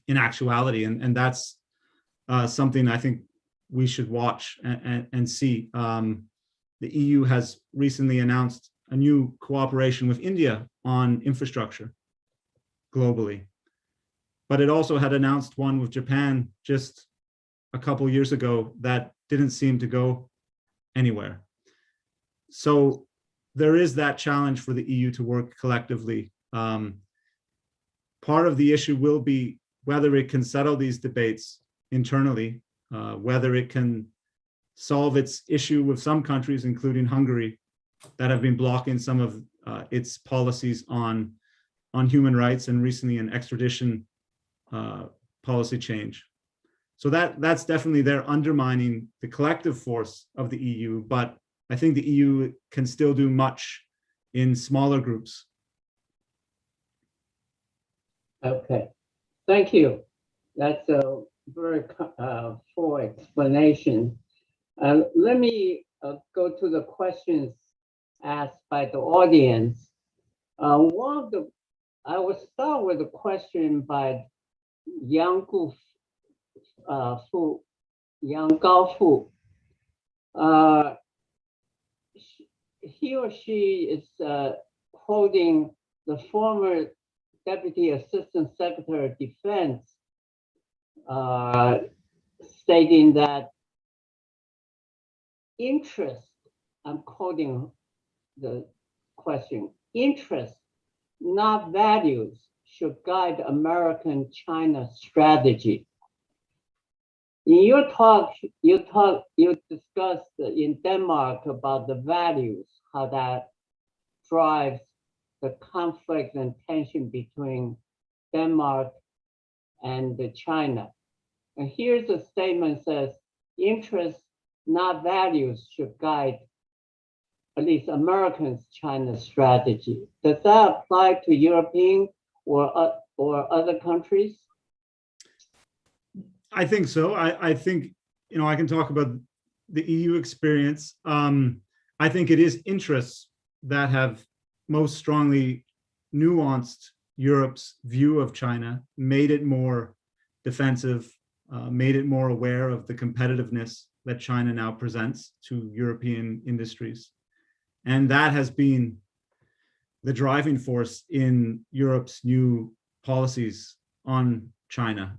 in actuality. And that's something I think we should watch and see. The EU has recently announced a new cooperation with India on infrastructure. globally. But it also had announced one with Japan just a couple years ago that didn't seem to go anywhere. So there is that challenge for the EU to work collectively. Part of the issue will be whether it can settle these debates internally, whether it can solve its issue with some countries, including Hungary, that have been blocking some of its policies on human rights and recently an extradition policy change. So that's definitely there undermining the collective force of the EU, but I think the EU can still do much in smaller groups. Okay, thank you. That's a very full explanation. Let me go to the questions asked by the audience. I will start with a question by Yang Gaofu. He or she is quoting the former Deputy Assistant Secretary of Defense, stating that interest, I'm quoting the question, interest, not values, should guide American-China strategy. In your talk, you discussed in Denmark about the values, how that drives the conflict and tension between Denmark and China. And here's a statement that says, interest, not values, should guide at least Americans' China strategy. Does that apply to European or other countries? I think so. I think, I can talk about the EU experience. I think it is interests that have most strongly nuanced Europe's view of China, made it more defensive, made it more aware of the competitiveness that China now presents to European industries. And that has been the driving force in Europe's new policies on China.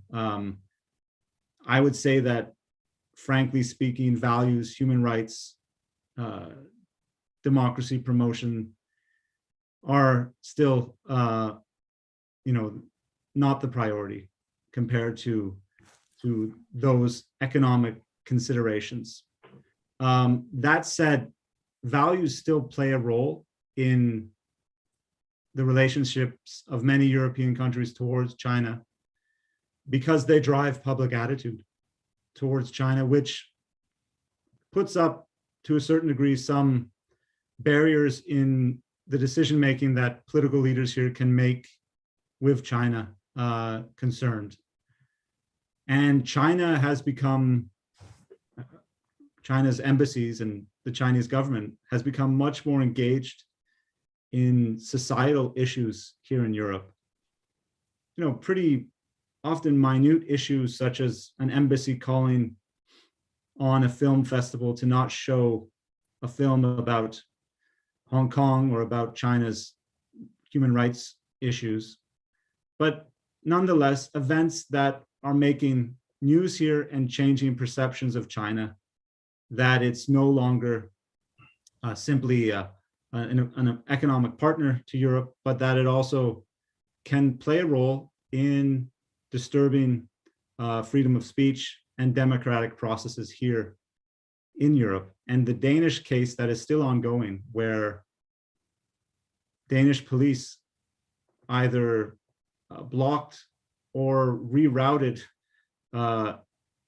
I would say that, frankly speaking, values, human rights, democracy promotion are still, not the priority compared to those economic considerations. That said, values still play a role in the relationships of many European countries towards China, because they drive public attitude towards China, which puts up, to a certain degree, some barriers in the decision-making that political leaders here can make with China concerned. And China has become, China's embassies and the Chinese government has become much more engaged in societal issues here in Europe. Pretty often minute issues such as an embassy calling on a film festival to not show a film about Hong Kong or about China's human rights issues. But nonetheless, events that are making news here and changing perceptions of China, that it's no longer simply an economic partner to Europe, but that it also can play a role in disturbing freedom of speech and democratic processes here in Europe. And the Danish case that is still ongoing, where Danish police either blocked or rerouted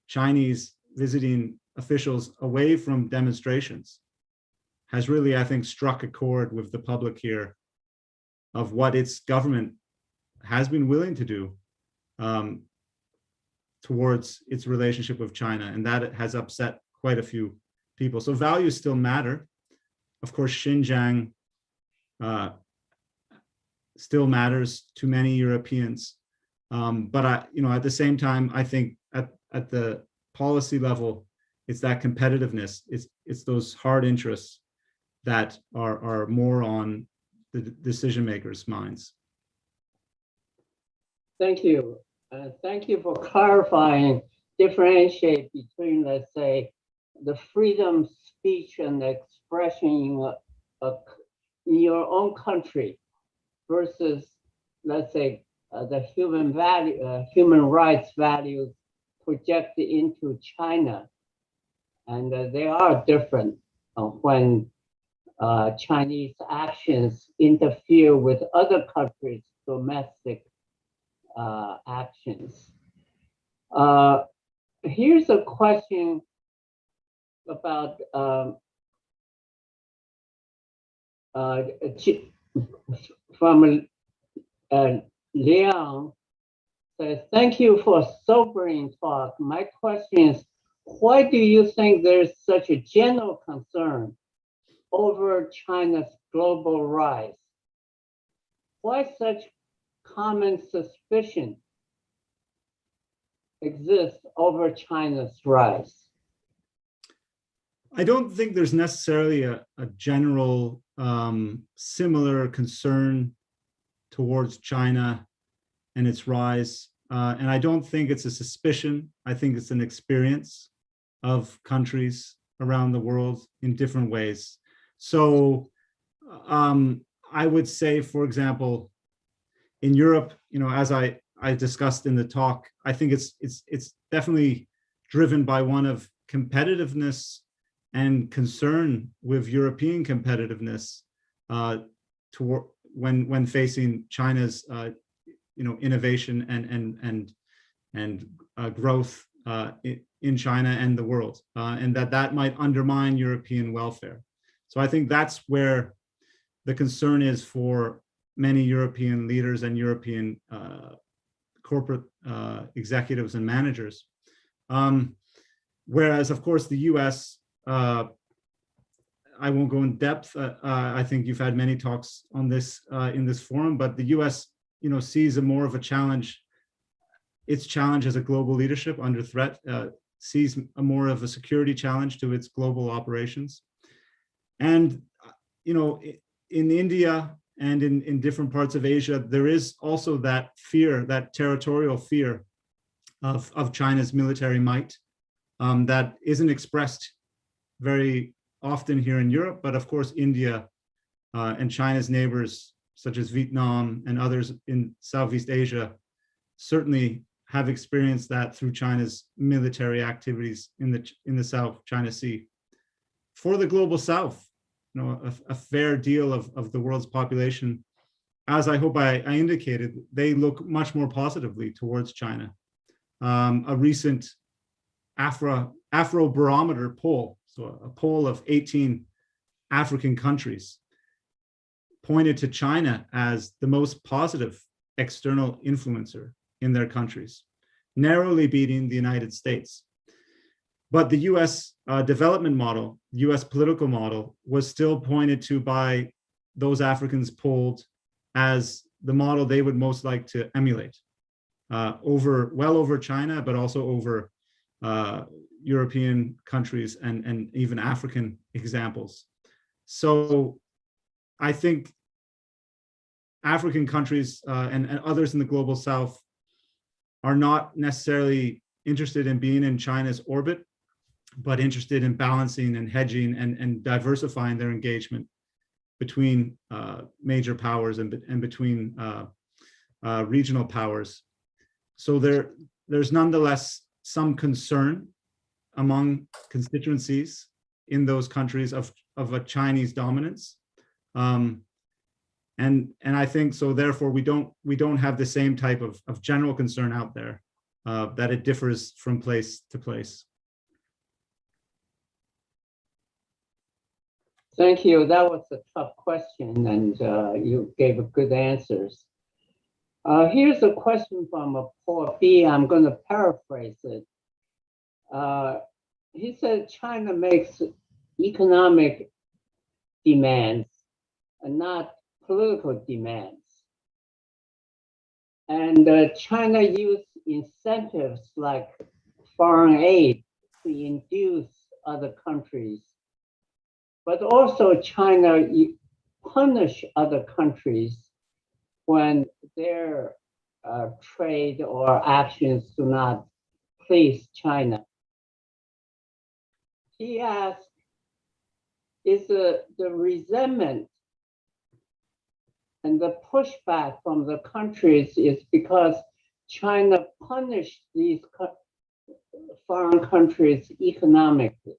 Chinese visiting officials away from demonstrations, has really, I think, struck a chord with the public here of what its government has been willing to do towards its relationship with China, and that has upset quite a few people. So values still matter. Of course, Xinjiang still matters to many Europeans, but at the same time, I think at the policy level, it's that competitiveness. It's those hard interests that are more on the decision makers' minds. Thank you. Thank you for clarifying, differentiate between, let's say, the freedom of speech and expression in your own country versus, let's say, the human rights values projected into China. And they are different when Chinese actions interfere with other countries' domestic actions. Here's a question about from Liang. Says, thank you for a sobering talk. My question is, why do you think there's such a general concern over China's global rise? Why such common suspicion exists over China's rise? I don't think there's necessarily a general similar concern towards China and its rise. And I don't think it's a suspicion. I think it's an experience of countries around the world in different ways. So I would say, for example, in Europe, as I discussed in the talk, I think it's definitely driven by one of competitiveness and concern with European competitiveness toward when facing China's innovation and growth in China and the world, and that might undermine European welfare. So I think that's where the concern is for many European leaders and European corporate executives and managers. Whereas, of course, the US, I won't go in depth. I think you've had many talks on this in this forum, but the US, sees a more of a challenge. Its challenge as a global leadership under threat, sees a more of a security challenge to its global operations. And, in India and in different parts of Asia, there is also that fear, that territorial fear of China's military might that isn't expressed very often here in Europe, but of course, India and China's neighbors, such as Vietnam and others in Southeast Asia, certainly have experienced that through China's military activities in the South China Sea. For the global South, a fair deal of the world's population, as I hope I indicated, they look much more positively towards China. A recent Afrobarometer poll, so a poll of 18 African countries, pointed to China as the most positive external influencer in their countries, narrowly beating the United States. But the US development model, US political model, was still pointed to by those Africans polled as the model they would most like to emulate, over China, but also over European countries and even African examples. So I think African countries and others in the global South are not necessarily interested in being in China's orbit, but interested in balancing and hedging and diversifying their engagement between major powers and between regional powers. So there's nonetheless some concern among constituencies in those countries of a Chinese dominance. And I think so, therefore, we don't have the same type of general concern out there, that it differs from place to place. Thank you. That was a tough question, and you gave good answers. Here's a question from Paul B. I'm going to paraphrase it. He said China makes economic demands and not political demands. And China used incentives like foreign aid to induce other countries. But also China punish other countries when their trade or actions do not please China. He asked, is the resentment and the pushback from the countries is because China punished these foreign countries economically?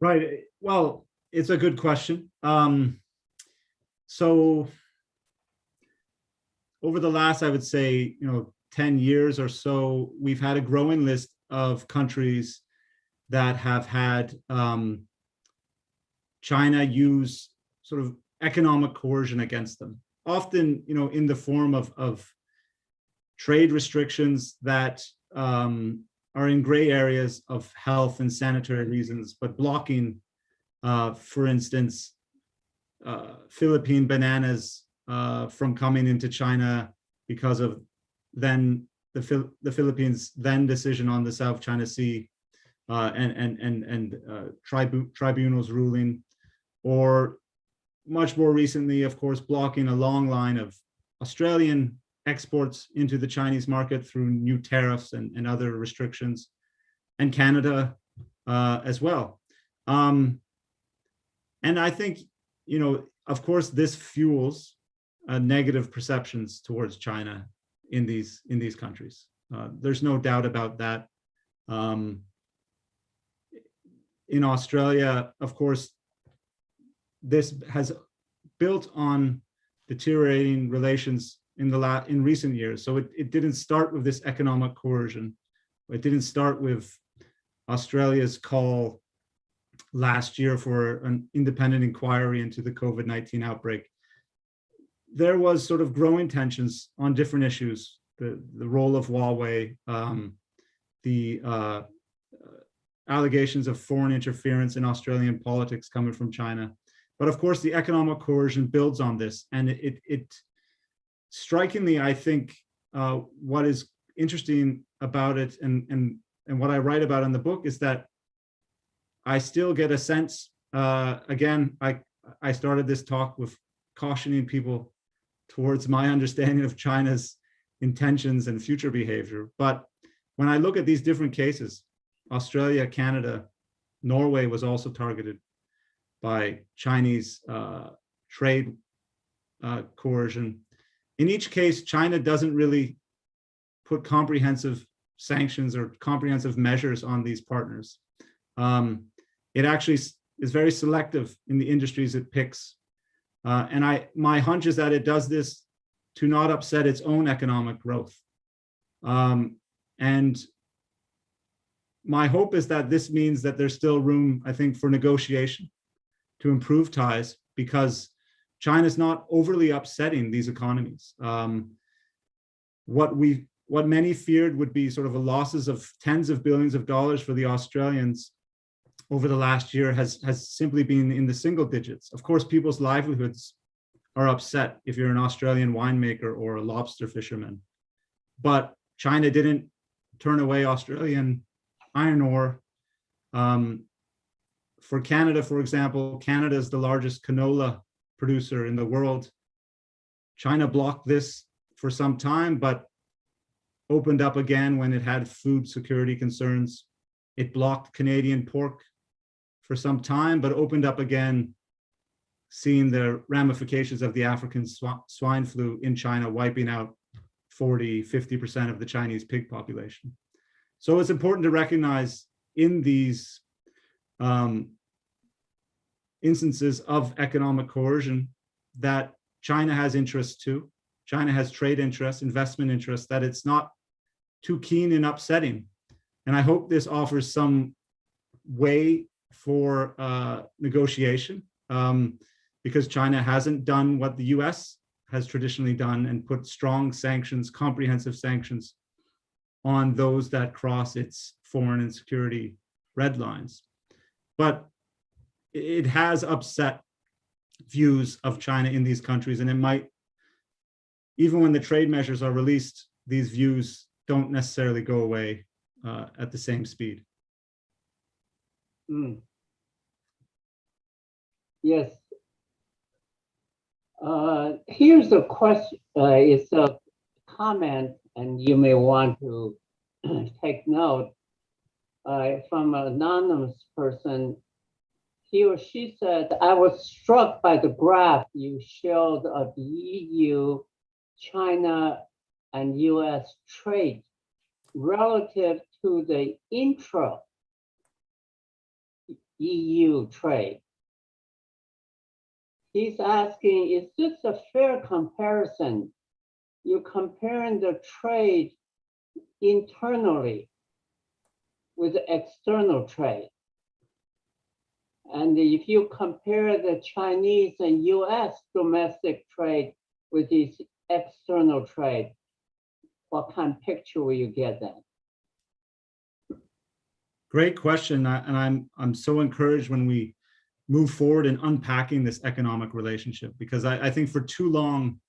Right. Well, it's a good question. So over the last, I would say, 10 years or so, we've had a growing list of countries that have had China use sort of economic coercion against them, often, in the form of trade restrictions that are in gray areas of health and sanitary reasons, but blocking, for instance, Philippine bananas from coming into China because of then the Philippines' then decision on the South China Sea and tribunals ruling, or much more recently, of course, blocking a long line of Australian exports into the Chinese market through new tariffs and other restrictions, and Canada as well. And I think, of course, this fuels negative perceptions towards China in these countries. There's no doubt about that. In Australia, of course, this has built on deteriorating relations in recent years. So it didn't start with this economic coercion. It didn't start with Australia's call last year for an independent inquiry into the COVID-19 outbreak. There was sort of growing tensions on different issues, the role of Huawei, the allegations of foreign interference in Australian politics coming from China. But of course, the economic coercion builds on this. And it strikingly, I think, what is interesting about it and what I write about in the book is that I still get a sense, again, I started this talk with cautioning people towards my understanding of China's intentions and future behavior. But when I look at these different cases, Australia, Canada, Norway was also targeted by Chinese trade coercion. In each case, China doesn't really put comprehensive sanctions or comprehensive measures on these partners. It actually is very selective in the industries it picks. And my hunch is that it does this to not upset its own economic growth. And my hope is that this means that there's still room, I think, for negotiation to improve ties, because China's not overly upsetting these economies. What many feared would be sort of a losses of tens of billions of dollars for the Australians over the last year has simply been in the single digits. Of course, people's livelihoods are upset if you're an Australian winemaker or a lobster fisherman. But China didn't turn away Australian iron ore. For Canada, for example, Canada is the largest canola producer in the world. China blocked this for some time, but opened up again when it had food security concerns. It blocked Canadian pork for some time, but opened up again, seeing the ramifications of the African swine flu in China, wiping out 40–50% of the Chinese pig population. So it's important to recognize in these instances of economic coercion that China has interests too. China has trade interests, investment interests that it's not too keen in upsetting. And I hope this offers some way for negotiation, because China hasn't done what the US has traditionally done and put strong sanctions, comprehensive sanctions on those that cross its foreign and security red lines. But it has upset views of China in these countries, and it might, even when the trade measures are released, these views don't necessarily go away at the same speed. Yes. Here's a question. It's a comment, and you may want to take note from an anonymous person. He or she said, I was struck by the graph you showed of the EU, China, and US trade relative to the intra-EU trade. He's asking, is this a fair comparison? You're comparing the trade internally with external trade. And if you compare the Chinese and US domestic trade with this external trade, what kind of picture will you get then? Great question, and I'm so encouraged when we move forward in unpacking this economic relationship, because I think for too long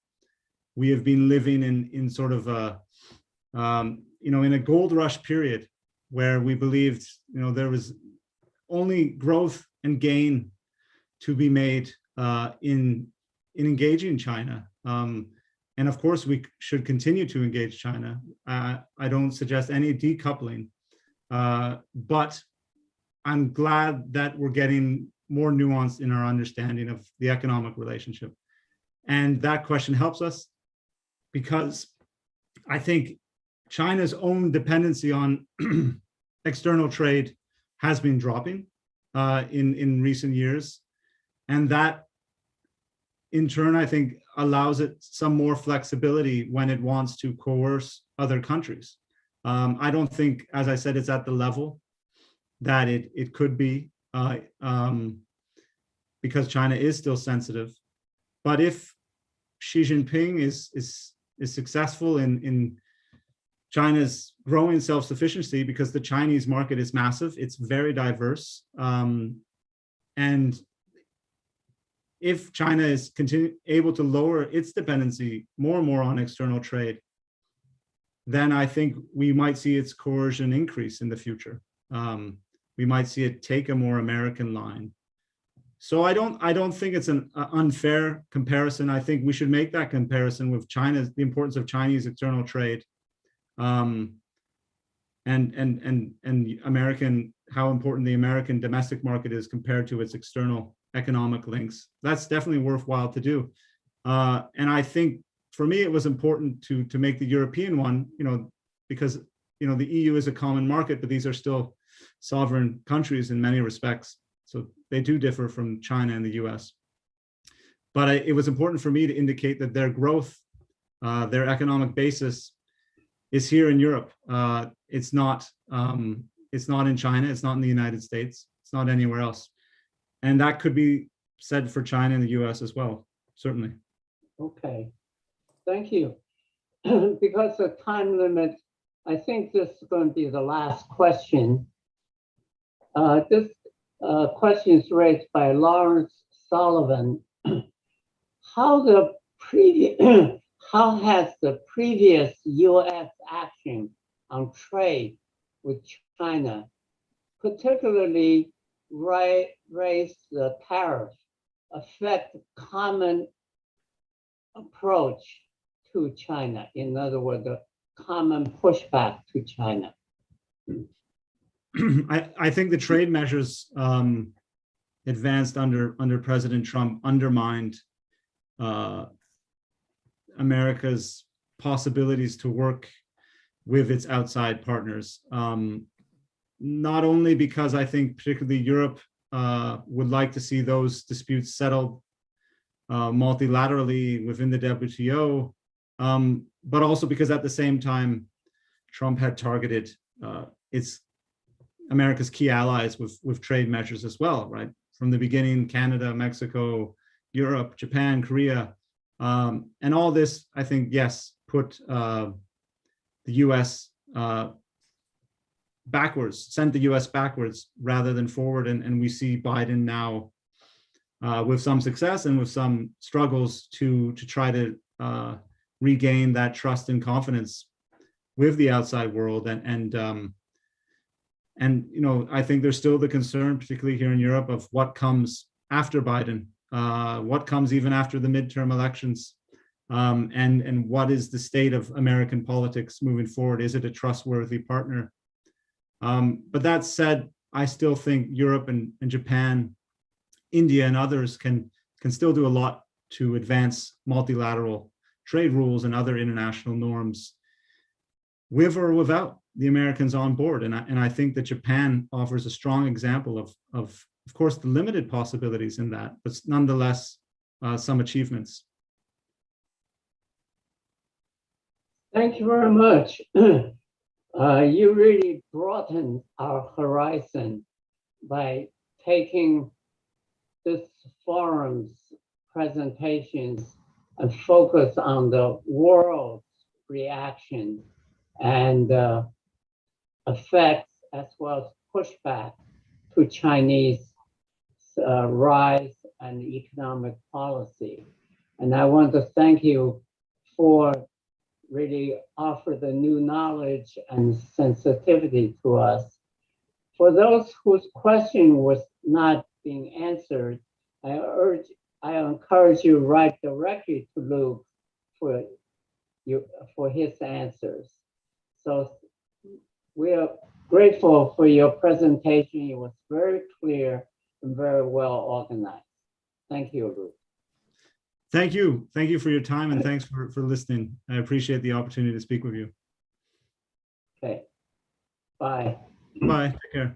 we have been living in sort of a in a gold rush period where we believed there was only growth and gain to be made in engaging China. And of course, we should continue to engage China. I don't suggest any decoupling, but I'm glad that we're getting more nuanced in our understanding of the economic relationship. And that question helps us because I think China's own dependency on external trade has been dropping in recent years. And that in turn, I think, allows it some more flexibility when it wants to coerce other countries. I don't think, as I said, it's at the level that it could be because China is still sensitive. But if Xi Jinping is successful in China's growing self-sufficiency, because the Chinese market is massive, it's very diverse, and if China is able to lower its dependency more and more on external trade, then I think we might see its coercion increase in the future. We might see it take a more American line. So I don't think it's an unfair comparison. I think we should make that comparison with China's, the importance of Chinese external trade, and American, how important the American domestic market is compared to its external economic links. That's definitely worthwhile to do. And I think for me, it was important to make the European one, because the EU is a common market, but these are still sovereign countries in many respects. So they do differ from China and the US. But it was important for me to indicate that their growth, their economic basis is here in Europe. It's not in China, it's not in the United States, it's not anywhere else. And that could be said for China and the US as well, certainly. Okay, thank you. Because of time limit, I think this is going to be the last question. This question is raised by Lawrence Sullivan. How has the previous US action on trade with China, particularly raise the tariff, affect common approach to China? In other words, the common pushback to China. I think the trade measures advanced under President Trump undermined America's possibilities to work with its outside partners. Not only because I think particularly Europe would like to see those disputes settled multilaterally within the WTO, but also because at the same time, Trump had targeted America's key allies with trade measures as well, right? From the beginning, Canada, Mexico, Europe, Japan, Korea, and all this, I think, yes, put the US backwards, sent the US backwards rather than forward. And we see Biden now with some success and with some struggles to try to regain that trust and confidence with the outside world. And I think there's still the concern, particularly here in Europe, of what comes after Biden. what comes even after the midterm elections, and what is the state of American politics moving forward? Is it a trustworthy partner? But that said, I still think Europe and Japan, India and others can still do a lot to advance multilateral trade rules and other international norms, with or without the Americans on board. And I think that Japan offers a strong example of course, the limited possibilities in that, but nonetheless, some achievements. Thank you very much. You really broadened our horizon by taking this forum's presentations and focus on the world's reaction and effects as well as pushback to Chinese rise and economic policy. And I want to thank you for really offer the new knowledge and sensitivity to us. For those whose question was not being answered, I encourage you to write directly to Luke for his answers. So we are grateful for your presentation. It was very clear and very well organized. Thank you, Luke. Thank you. Thank you for your time, and thanks for listening. I appreciate the opportunity to speak with you. Okay, bye. Bye. Take care.